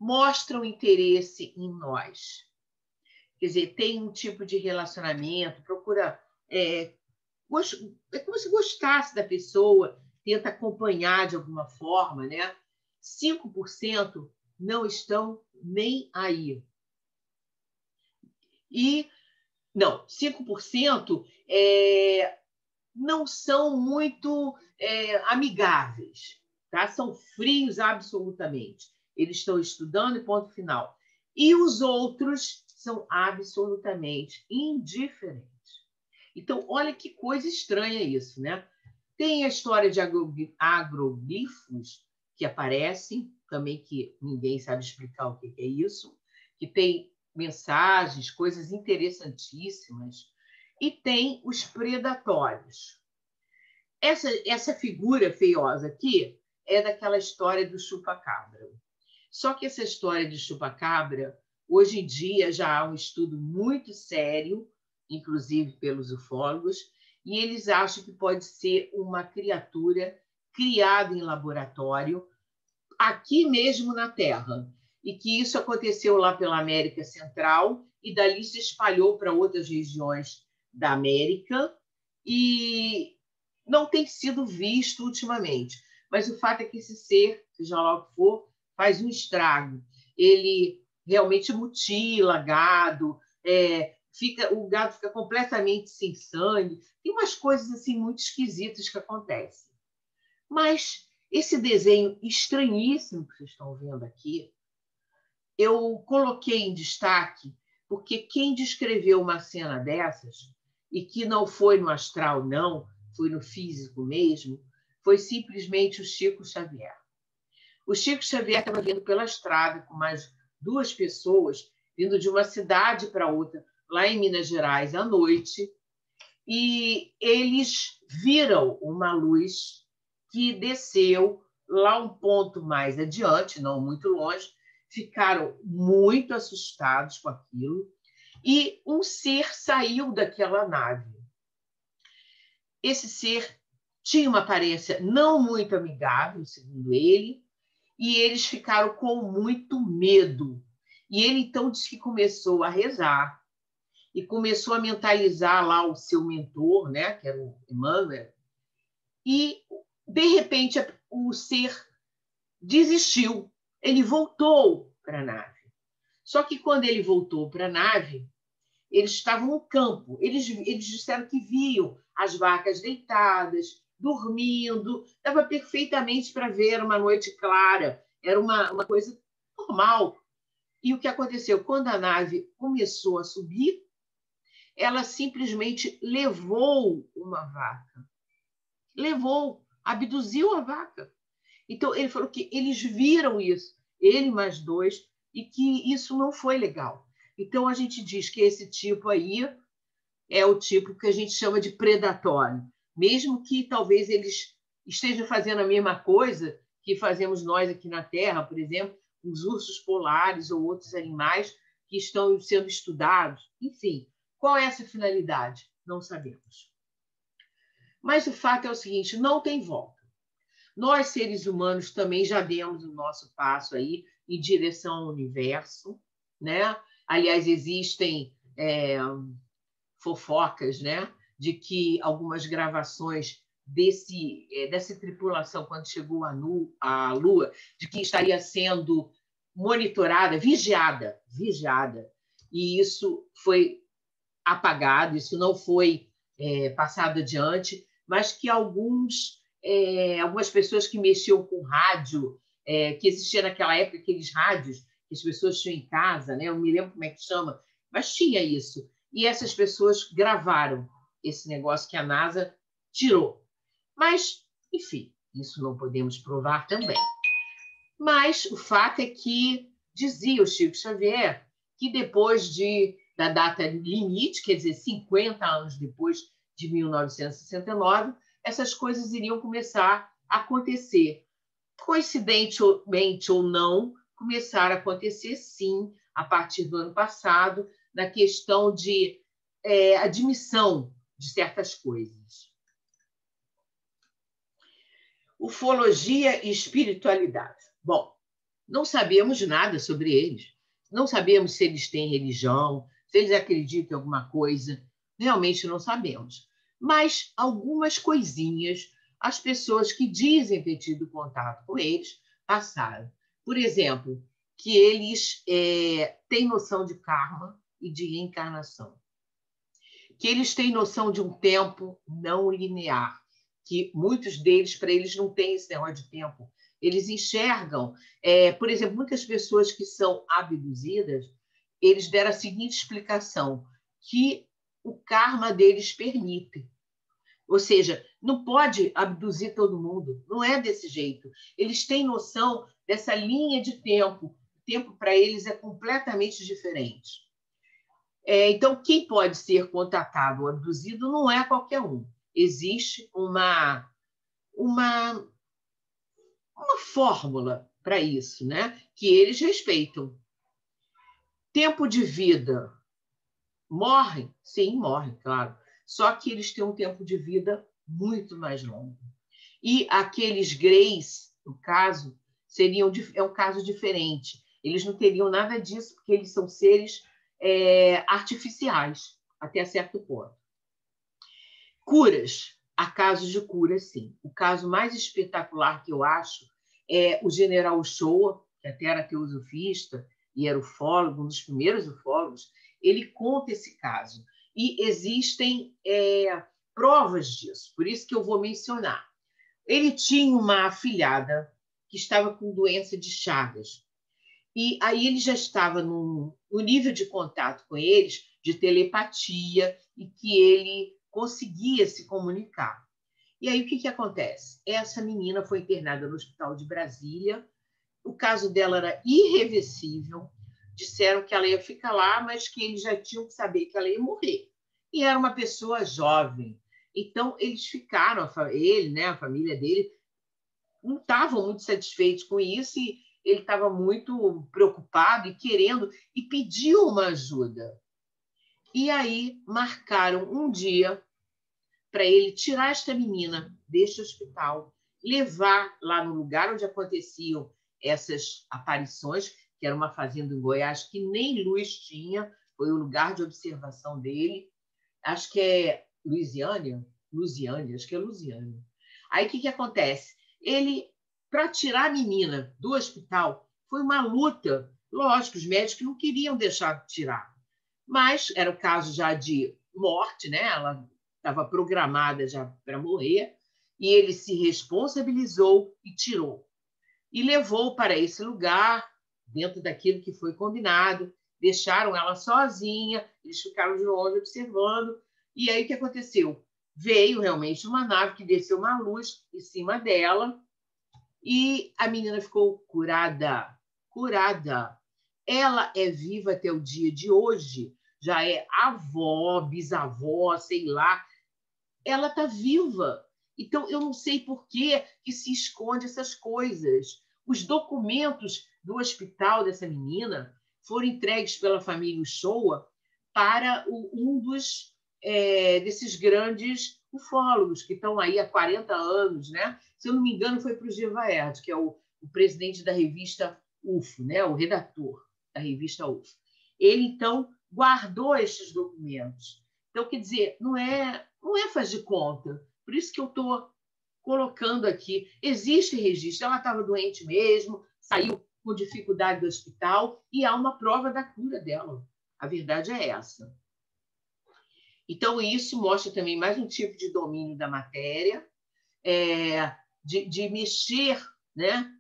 mostram interesse em nós. Quer dizer, tem um tipo de relacionamento, procura... É como se gostasse da pessoa, tenta acompanhar de alguma forma, né? 5% não estão nem aí. E, não, 5% não são muito amigáveis, tá? São frios absolutamente. Eles estão estudando e ponto final. E os outros são absolutamente indiferentes. Então, olha que coisa estranha isso, né? Tem a história de agroglifos que aparecem, também que ninguém sabe explicar o que é isso, que tem mensagens, coisas interessantíssimas, e tem os predatórios. Essa figura feiosa aqui é daquela história do chupa-cabra. Só que essa história de chupa-cabra, hoje em dia, já há um estudo muito sério, inclusive pelos ufólogos, e eles acham que pode ser uma criatura criada em laboratório aqui mesmo na Terra, e que isso aconteceu lá pela América Central e dali se espalhou para outras regiões da América e não tem sido visto ultimamente. Mas o fato é que esse ser, seja lá o que for, faz um estrago. Ele realmente mutila gado, o gado fica completamente sem sangue. Tem umas coisas assim muito esquisitas que acontecem. Mas esse desenho estranhíssimo que vocês estão vendo aqui, eu coloquei em destaque porque quem descreveu uma cena dessas, e que não foi no astral, não, foi no físico mesmo, foi simplesmente o Chico Xavier. O Chico Xavier estava vindo pela estrada com mais 2 pessoas, vindo de uma cidade para outra, lá em Minas Gerais, à noite, e eles viram uma luz que desceu lá um ponto mais adiante, não muito longe, ficaram muito assustados com aquilo, e um ser saiu daquela nave. Esse ser tinha uma aparência não muito amigável, segundo ele, e eles ficaram com muito medo. E ele, então, disse que começou a rezar e começou a mentalizar lá o seu mentor, né, que era o Emmanuel, e, de repente, o ser desistiu. Ele voltou para a nave. Só que, quando ele voltou para a nave, eles estavam no campo. Eles disseram que viam as vacas deitadas, dormindo. Dava perfeitamente para ver uma noite clara. Era uma coisa normal. E o que aconteceu? Quando a nave começou a subir, ela simplesmente levou uma vaca. Levou, abduziu a vaca. Então, ele falou que eles viram isso, ele mais 2, e que isso não foi legal. Então, a gente diz que esse tipo aí é o tipo que a gente chama de predatório. Mesmo que talvez eles estejam fazendo a mesma coisa que fazemos nós aqui na Terra, por exemplo, os ursos polares ou outros animais que estão sendo estudados. Enfim, qual é essa finalidade? Não sabemos. Mas o fato é o seguinte, não tem volta. Nós, seres humanos, também já demos o nosso passo aí em direção ao universo, né? Aliás, existem fofocas, né, de que algumas gravações dessa tripulação, quando chegou à Lua, de que estaria sendo monitorada, vigiada, e isso foi apagado, isso não foi passado adiante, mas que algumas pessoas que mexiam com rádio, que existia naquela época aqueles rádios que as pessoas tinham em casa, né? Eu não me lembro como é que chama, mas tinha isso. E essas pessoas gravaram esse negócio que a NASA tirou. Mas, enfim, isso não podemos provar também. Mas o fato é que, dizia o Chico Xavier, que depois da data limite, quer dizer, 50 anos depois de 1969, essas coisas iriam começar a acontecer. Coincidentemente ou não, começaram a acontecer, sim, a partir do ano passado, na questão de admissão de certas coisas. Ufologia e espiritualidade. Bom, Não sabemos nada sobre eles. Não sabemos se eles têm religião, se eles acreditam em alguma coisa. Realmente não sabemos. Mas algumas coisinhas as pessoas que dizem ter tido contato com eles passaram. Por exemplo, que eles têm noção de karma e de reencarnação. Que eles têm noção de um tempo não linear, que muitos deles, para eles, não tem esse negócio de tempo. Eles enxergam, por exemplo, muitas pessoas que são abduzidas, eles deram a seguinte explicação, que o karma deles permite. Ou seja, não pode abduzir todo mundo, não é desse jeito. Eles têm noção dessa linha de tempo. O tempo para eles é completamente diferente. Então, quem pode ser contatado ou abduzido não é qualquer um. Existe uma fórmula para isso, né? Que eles respeitam. Tempo de vida. Morrem? Sim, morrem, claro. Só que eles têm um tempo de vida muito mais longo. E aqueles greys, no caso, é um caso diferente. Eles não teriam nada disso, porque eles são seres artificiais, até certo ponto. Curas. Há casos de cura, sim. O caso mais espetacular que eu acho é o general Uchoa, que até era teosofista e era ufólogo, um dos primeiros ufólogos. Ele conta esse caso. E existem provas disso, por isso que eu vou mencionar. Ele tinha uma afilhada que estava com doença de Chagas. E aí ele já estava no nível de contato com eles, de telepatia, e que ele conseguia se comunicar. E aí o que acontece? Essa menina foi internada no Hospital de Brasília, o caso dela era irreversível, disseram que ela ia ficar lá, mas que eles já tinham que saber que ela ia morrer. E era uma pessoa jovem. Então, eles ficaram, ele, né, a família dele, não estavam muito satisfeitos com isso e ele estava muito preocupado e querendo, e pediu uma ajuda. E aí marcaram um dia para ele tirar esta menina deste hospital, levar lá no lugar onde aconteciam essas aparições, que era uma fazenda em Goiás que nem luz tinha, foi o lugar de observação dele. Acho que é Lusiânia, acho que é Lusiânia. Aí o que acontece? Ele, para tirar a menina do hospital, foi uma luta. Lógico, os médicos não queriam deixar de tirar, mas era o caso já de morte, né? Ela estava programada já para morrer, e ele se responsabilizou e tirou. E levou para esse lugar, dentro daquilo que foi combinado, deixaram ela sozinha, eles ficaram de longe observando, e aí o que aconteceu? Veio realmente uma nave que desceu uma luz em cima dela, e a menina ficou curada. Curada. Ela é viva até o dia de hoje, já é avó, bisavó, sei lá. Ela está viva. Então, eu não sei por que se esconde essas coisas. Os documentos do hospital dessa menina foram entregues pela família Uchoa para um desses grandes ufólogos que estão aí há 40 anos, né? Se eu não me engano, foi para o Givaert, que é o presidente da revista UFO, né? O redator da revista UFO. Ele, então, guardou estes documentos. Então, quer dizer, não é faz de conta. Por isso que eu estou colocando aqui. Existe registro. Ela estava doente mesmo, saiu com dificuldade do hospital e há uma prova da cura dela. A verdade é essa. Então, isso mostra também mais um tipo de domínio da matéria, de mexer, né,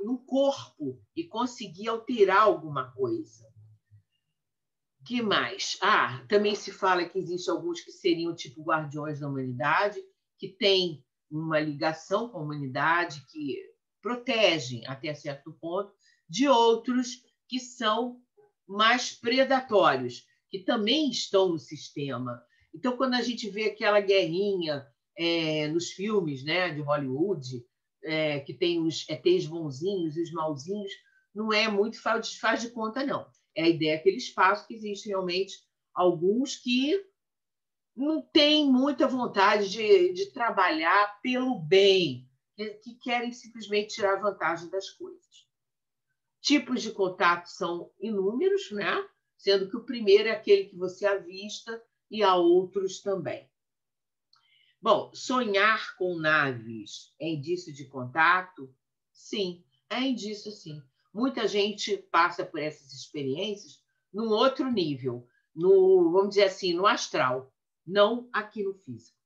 no corpo e conseguir alterar alguma coisa. O que mais? Também se fala que existem alguns que seriam tipo guardiões da humanidade, que têm uma ligação com a humanidade, que protegem até certo ponto, de outros que são mais predatórios, que também estão no sistema. Então, quando a gente vê aquela guerrinha nos filmes, né, de Hollywood, que tem os ETs bonzinhos e os malzinhos, não é muito faz de conta, não. É a ideia que eles passam, que existem realmente alguns que não têm muita vontade de trabalhar pelo bem, que querem simplesmente tirar vantagem das coisas. Tipos de contato são inúmeros, né? Sendo que o primeiro é aquele que você avista e há outros também. Bom, sonhar com naves é indício de contato? Sim, é indício, sim. Muita gente passa por essas experiências num outro nível, vamos dizer assim, no astral, não aqui no físico.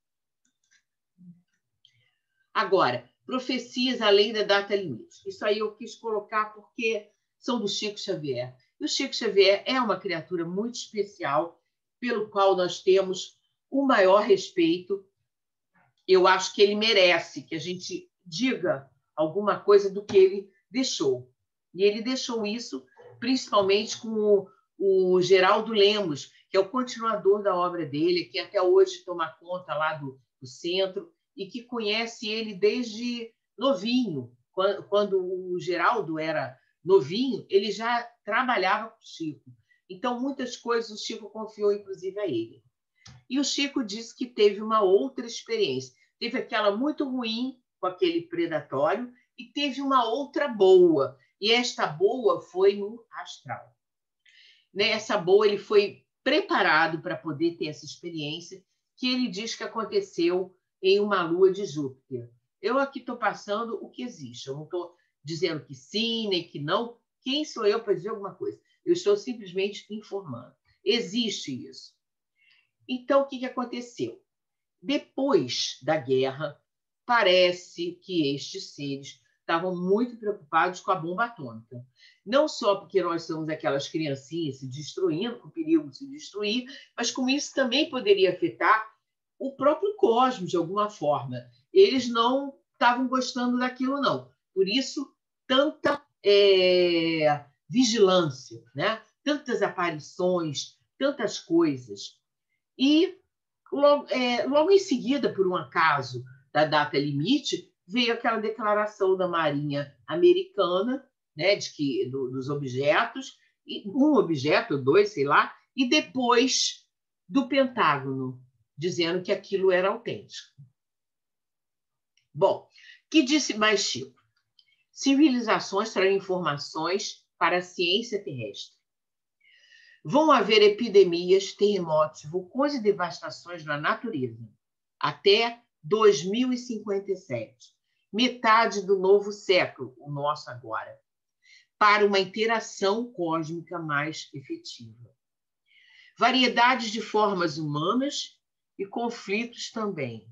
Agora, profecias além da data limite. Isso aí eu quis colocar porque são do Chico Xavier. E o Chico Xavier é uma criatura muito especial, pelo qual nós temos o maior respeito. Eu acho que ele merece que a gente diga alguma coisa do que ele deixou. E ele deixou isso principalmente com o Geraldo Lemos, que é o continuador da obra dele, que até hoje toma conta lá do centro, e que conhece ele desde novinho. Quando o Geraldo era novinho, ele já trabalhava com o Chico. Então, muitas coisas o Chico confiou, inclusive, a ele. E o Chico disse que teve uma outra experiência. Teve aquela muito ruim com aquele predatório e teve uma outra boa. E esta boa foi no astral. Nessa boa, ele foi preparado para poder ter essa experiência, que ele diz que aconteceu em uma lua de Júpiter. Eu aqui estou passando o que existe. Eu não estou dizendo que sim, nem que não. Quem sou eu para dizer alguma coisa? Eu estou simplesmente informando. Existe isso. Então, o que aconteceu? Depois da guerra, parece que estes seres estavam muito preocupados com a bomba atômica. Não só porque nós somos aquelas criancinhas se destruindo, com o perigo de se destruir, mas como isso também poderia afetar o próprio cosmos, de alguma forma. Eles não estavam gostando daquilo, não. Por isso, tanta vigilância, né? Tantas aparições, tantas coisas. E logo em seguida, por um acaso da data limite, veio aquela declaração da Marinha Americana, né, dos objetos, um objeto, dois, sei lá, e depois do Pentágono, dizendo que aquilo era autêntico. Bom, que disse mais Chico? Civilizações trarão informações para a ciência terrestre. Vão haver epidemias, terremotos, vulcões e devastações na natureza até 2057, metade do novo século, o nosso agora, para uma interação cósmica mais efetiva. Variedades de formas humanas e conflitos também.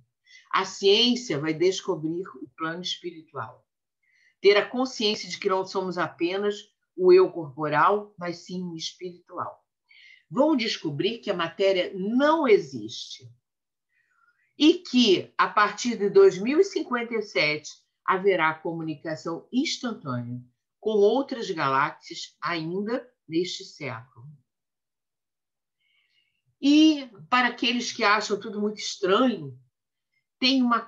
A ciência vai descobrir o plano espiritual. Ter a consciência de que não somos apenas o eu corporal, mas sim o espiritual. Vão descobrir que a matéria não existe e que, a partir de 2057, haverá comunicação instantânea com outras galáxias ainda neste século. E, para aqueles que acham tudo muito estranho, tem uma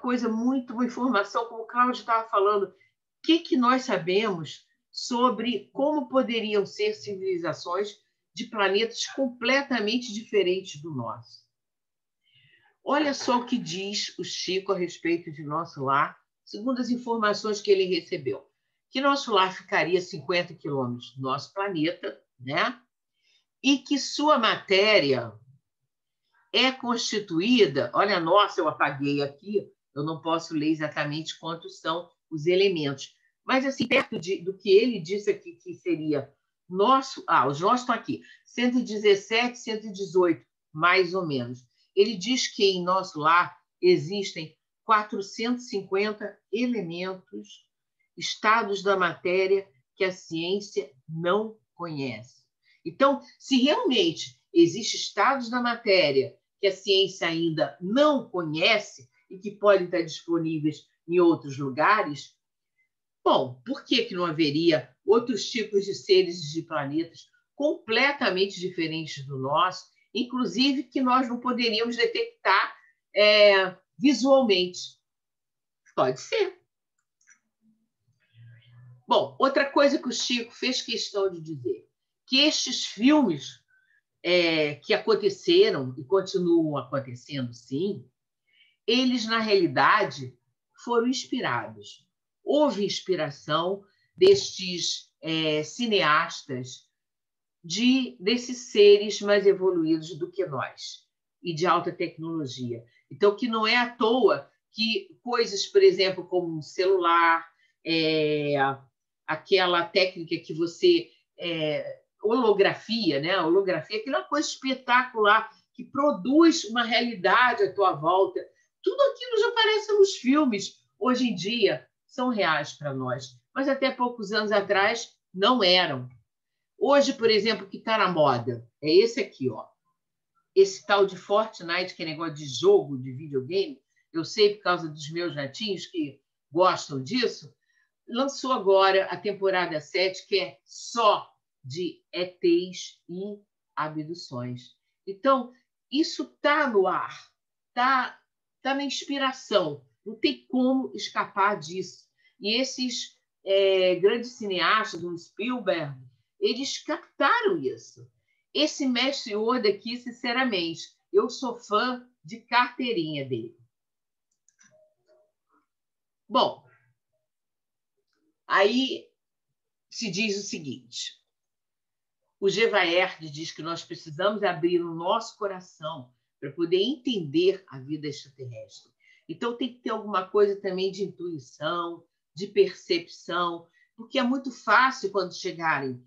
informação, como o Cláudio estava falando, o que nós sabemos sobre como poderiam ser civilizações de planetas completamente diferentes do nosso. Olha só o que diz o Chico a respeito de nosso lar, segundo as informações que ele recebeu. Que nosso lar ficaria a 50 quilômetros do nosso planeta, né? E que sua matéria é constituída... Olha, nossa, eu apaguei aqui, eu não posso ler exatamente quantos são os elementos. Mas, assim, perto do que ele disse aqui, que seria... os nossos estão aqui, 117, 118, mais ou menos. Ele diz que em nosso lar existem 450 elementos, estados da matéria que a ciência não conhece. Então, se realmente existem estados da matéria que a ciência ainda não conhece e que podem estar disponíveis em outros lugares, bom, por que não haveria outros tipos de seres e de planetas completamente diferentes do nosso, inclusive que nós não poderíamos detectar visualmente? Pode ser. Bom, outra coisa que o Chico fez questão de dizer, que estes filmes que aconteceram e continuam acontecendo, sim, eles, na realidade, foram inspirados. Houve inspiração destes cineastas desses seres mais evoluídos do que nós e de alta tecnologia. Então, que não é à toa que coisas, por exemplo, como um celular, aquela técnica que você... holografia, né? Holografia, aquela coisa espetacular que produz uma realidade à tua volta. Tudo aquilo já aparece nos filmes. Hoje em dia, são reais para nós. Mas até poucos anos atrás, não eram. Hoje, por exemplo, o que está na moda é esse aqui, ó. Esse tal de Fortnite, que é negócio de jogo, de videogame. Eu sei por causa dos meus netinhos que gostam disso. Lançou agora a temporada 7, que é só de ETs e abduções. Então, isso está no ar, está na inspiração, não tem como escapar disso. E esses grandes cineastas, o Spielberg, eles captaram isso. Esse mestre Yoda aqui, sinceramente, eu sou fã de carteirinha dele. Bom, aí se diz o seguinte: o Gevaert diz que nós precisamos abrir o nosso coração para poder entender a vida extraterrestre. Então, tem que ter alguma coisa também de intuição, de percepção, porque é muito fácil quando chegarem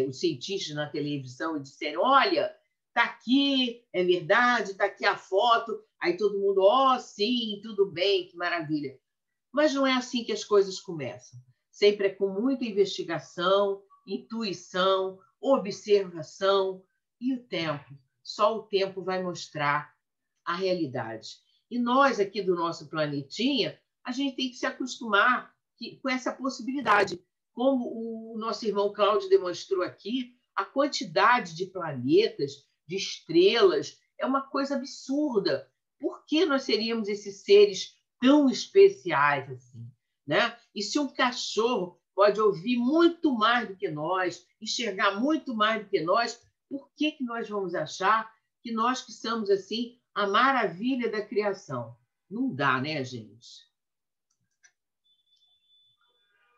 os cientistas na televisão e disserem: olha, está aqui, é verdade, está aqui a foto, aí todo mundo, sim, tudo bem, que maravilha. Mas não é assim que as coisas começam. Sempre é com muita investigação, intuição, observação e o tempo. Só o tempo vai mostrar a realidade. E nós, aqui do nosso planetinha, a gente tem que se acostumar com essa possibilidade. Como o nosso irmão Cláudio demonstrou aqui, a quantidade de planetas, de estrelas, é uma coisa absurda. Por que nós seríamos esses seres tão especiais assim, né? E se um cachorro pode ouvir muito mais do que nós, enxergar muito mais do que nós, por que nós vamos achar que nós que somos assim a maravilha da criação? Não dá, né, gente?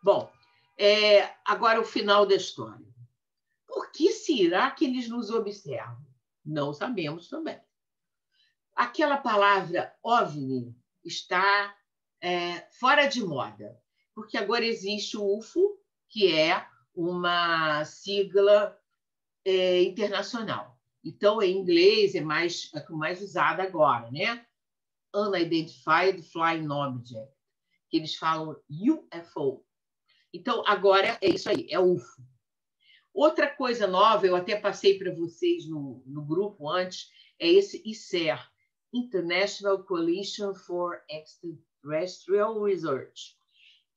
Bom, agora o final da história. Por que será que eles nos observam? Não sabemos também. Aquela palavra OVNI está fora de moda, porque agora existe o UFO, que é uma sigla internacional. Então, em inglês, é mais usada agora, né? Unidentified Flying Object, que eles falam UFO. Então, agora é isso aí, é UFO. Outra coisa nova, eu até passei para vocês no grupo antes, é esse ICER, International Coalition for Extraterrestrial Research.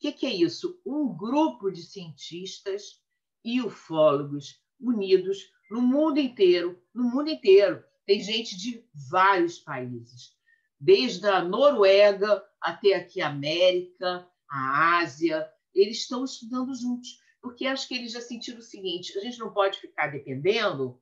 O que é isso? Um grupo de cientistas e ufólogos unidos no mundo inteiro. No mundo inteiro. Tem gente de vários países, desde a Noruega até aqui a América, a Ásia. Eles estão estudando juntos, porque acho que eles já sentiram o seguinte: a gente não pode ficar dependendo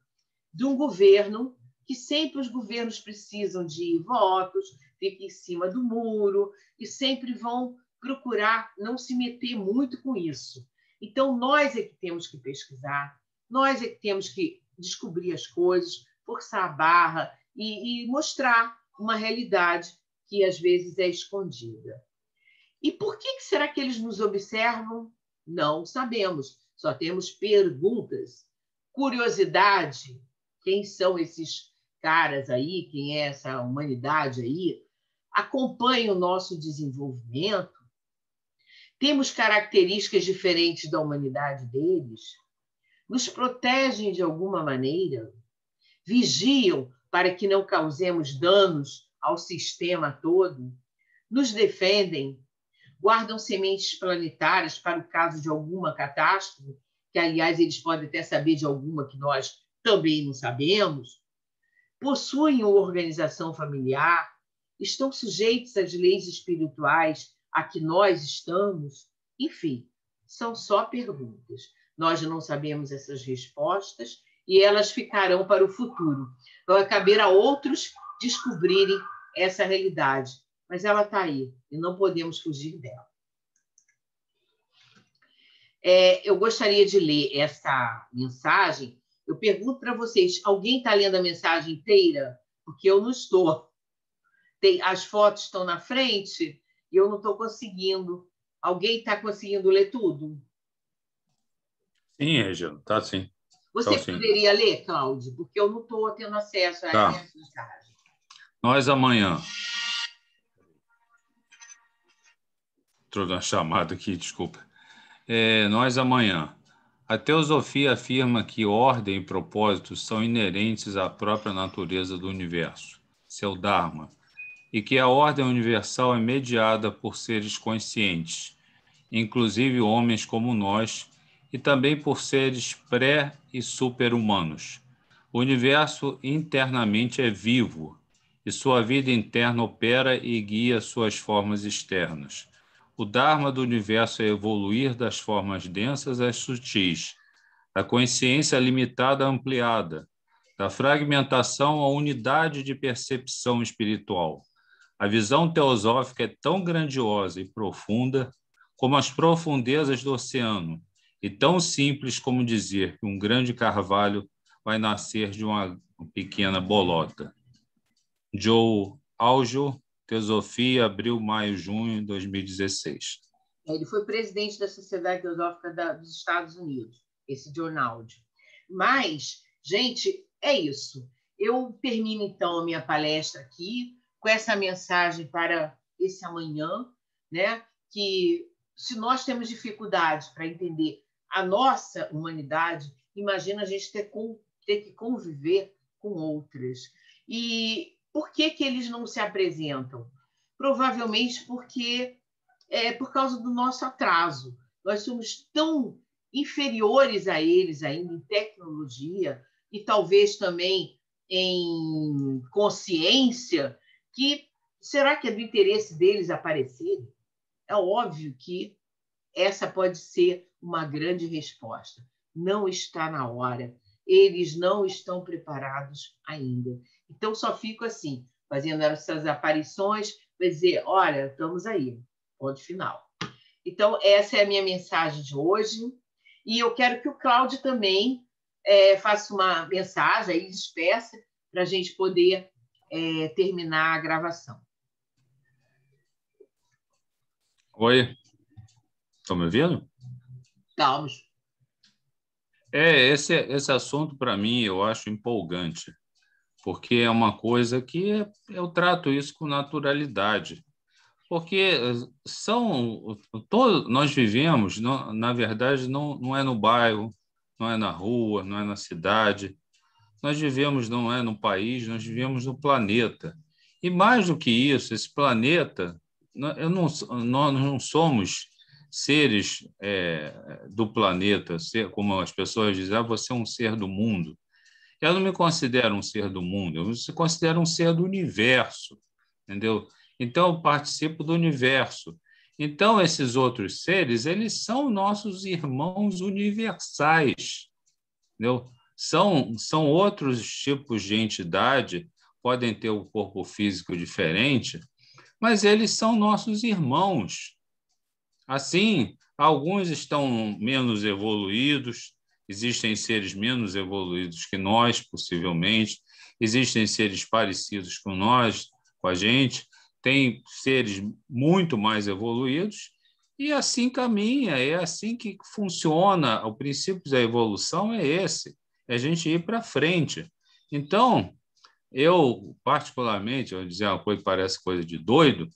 de um governo, que sempre os governos precisam de votos, fica em cima do muro, e sempre vão procurar não se meter muito com isso. Então, nós é que temos que pesquisar, nós é que temos que descobrir as coisas, forçar a barra e mostrar uma realidade que, às vezes, é escondida. E por que será que eles nos observam? Não sabemos, só temos perguntas. Curiosidade, quem são esses caras aí, quem é essa humanidade aí? Acompanha o nosso desenvolvimento? Temos características diferentes da humanidade deles? Nos protegem de alguma maneira? Vigiam para que não causemos danos ao sistema todo? Nos defendem? Guardam sementes planetárias para o caso de alguma catástrofe? Que, aliás, eles podem até saber de alguma que nós também não sabemos? Possuem uma organização familiar? Estão sujeitos às leis espirituais a que nós estamos? Enfim, são só perguntas. Nós não sabemos essas respostas e elas ficarão para o futuro. Vai caber a outros descobrirem essa realidade, mas ela está aí e não podemos fugir dela. Eu gostaria de ler essa mensagem. Eu pergunto para vocês, alguém está lendo a mensagem inteira? Porque eu não estou. As fotos estão na frente e eu não estou conseguindo. Alguém está conseguindo ler tudo? Sim, Regina, tá sim. Você Então, sim. poderia ler, Cláudio? Porque eu não estou tendo acesso a essa mensagem. Nós amanhã. Estou na chamada aqui, desculpa. Nós amanhã. A teosofia afirma que ordem e propósito são inerentes à própria natureza do universo, seu Dharma, e que a ordem universal é mediada por seres conscientes, inclusive homens como nós, e também por seres pré- e super-humanos. O universo internamente é vivo, e sua vida interna opera e guia suas formas externas. O Dharma do universo é evoluir das formas densas às sutis, da consciência limitada à ampliada, da fragmentação à unidade de percepção espiritual. A visão teosófica é tão grandiosa e profunda como as profundezas do oceano, e tão simples como dizer que um grande carvalho vai nascer de uma pequena bolota. Joe Aljo, Teosofia, abril, maio, junho de 2016. Ele foi presidente da Sociedade Teosófica dos Estados Unidos, esse John Aljo. Mas, gente, é isso. Eu termino, então, a minha palestra aqui com essa mensagem para esse amanhã, né? Que se nós temos dificuldade para entender a nossa humanidade, imagina a gente ter que conviver com outras. E por que eles não se apresentam? Provavelmente porque por causa do nosso atraso. Nós somos tão inferiores a eles ainda em tecnologia e talvez também em consciência, que será que é do interesse deles aparecerem? É óbvio que essa pode ser uma grande resposta. Não está na hora. Eles não estão preparados ainda. Então, só fico assim, fazendo essas aparições, para dizer, olha, estamos aí, ponto final. Então, essa é a minha mensagem de hoje. E eu quero que o Cláudio também faça uma mensagem aí, despeça, para a gente poder terminar a gravação. Oi, estão me ouvindo? Estamos. Esse assunto, para mim, eu acho empolgante, porque é uma coisa que eu trato isso com naturalidade. Porque nós vivemos, na verdade, não é no bairro, não é na rua, não é na cidade. Nós vivemos, não é no país, nós vivemos no planeta. E mais do que isso, esse planeta, nós não somos seres do planeta, como as pessoas dizem, você é um ser do mundo. Eu não me considero um ser do mundo, eu me considero um ser do universo, entendeu? Então, eu participo do universo. Então, esses outros seres, eles são nossos irmãos universais, entendeu? São outros tipos de entidade, podem ter um corpo físico diferente, mas eles são nossos irmãos. Assim, alguns estão menos evoluídos, existem seres menos evoluídos que nós, possivelmente, existem seres parecidos com nós, com a gente, tem seres muito mais evoluídos, e assim caminha, é assim que funciona. O princípio da evolução é esse, é a gente ir para frente. Então, eu, particularmente, eu vou dizer uma coisa que parece coisa de doido,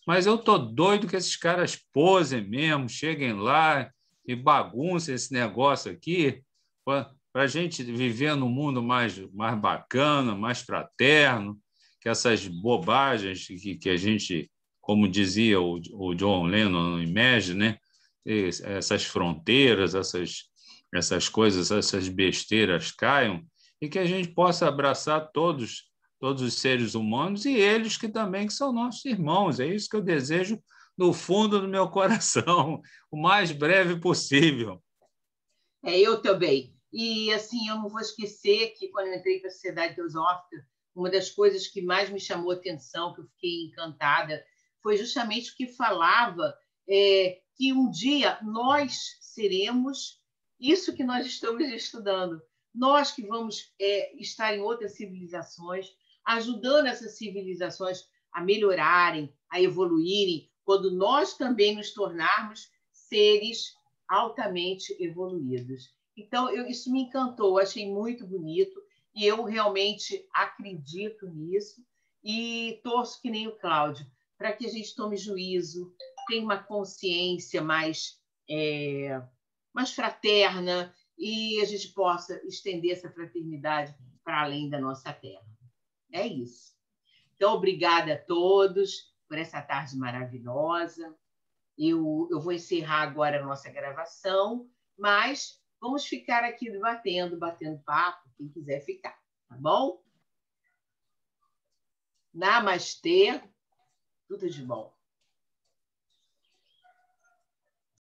mas eu tô doido que esses caras posem mesmo, cheguem lá e baguncem esse negócio aqui, para a gente viver num mundo mais bacana, mais fraterno, que essas bobagens que a gente, como dizia o John Lennon no Imagine, né? Essas fronteiras, essas coisas, essas besteiras caiam, e que a gente possa abraçar todos os seres humanos e eles que também que são nossos irmãos. É isso que eu desejo do fundo do meu coração, o mais breve possível. Eu também. E, assim, eu não vou esquecer que, quando eu entrei para a Sociedade Teosófica, uma das coisas que mais me chamou a atenção, que eu fiquei encantada, foi justamente o que falava que um dia nós seremos isso que nós estamos estudando. Nós que vamos estar em outras civilizações, ajudando essas civilizações a melhorarem, a evoluírem, quando nós também nos tornarmos seres altamente evoluídos. Então, isso me encantou, achei muito bonito, e eu realmente acredito nisso, e torço que nem o Cláudio, para que a gente tome juízo, tenha uma consciência mais fraterna, e a gente possa estender essa fraternidade para além da nossa terra. É isso. Então, obrigada a todos por essa tarde maravilhosa. Eu vou encerrar agora a nossa gravação, mas vamos ficar aqui batendo papo, quem quiser ficar, tá bom? Namastê, tudo de bom.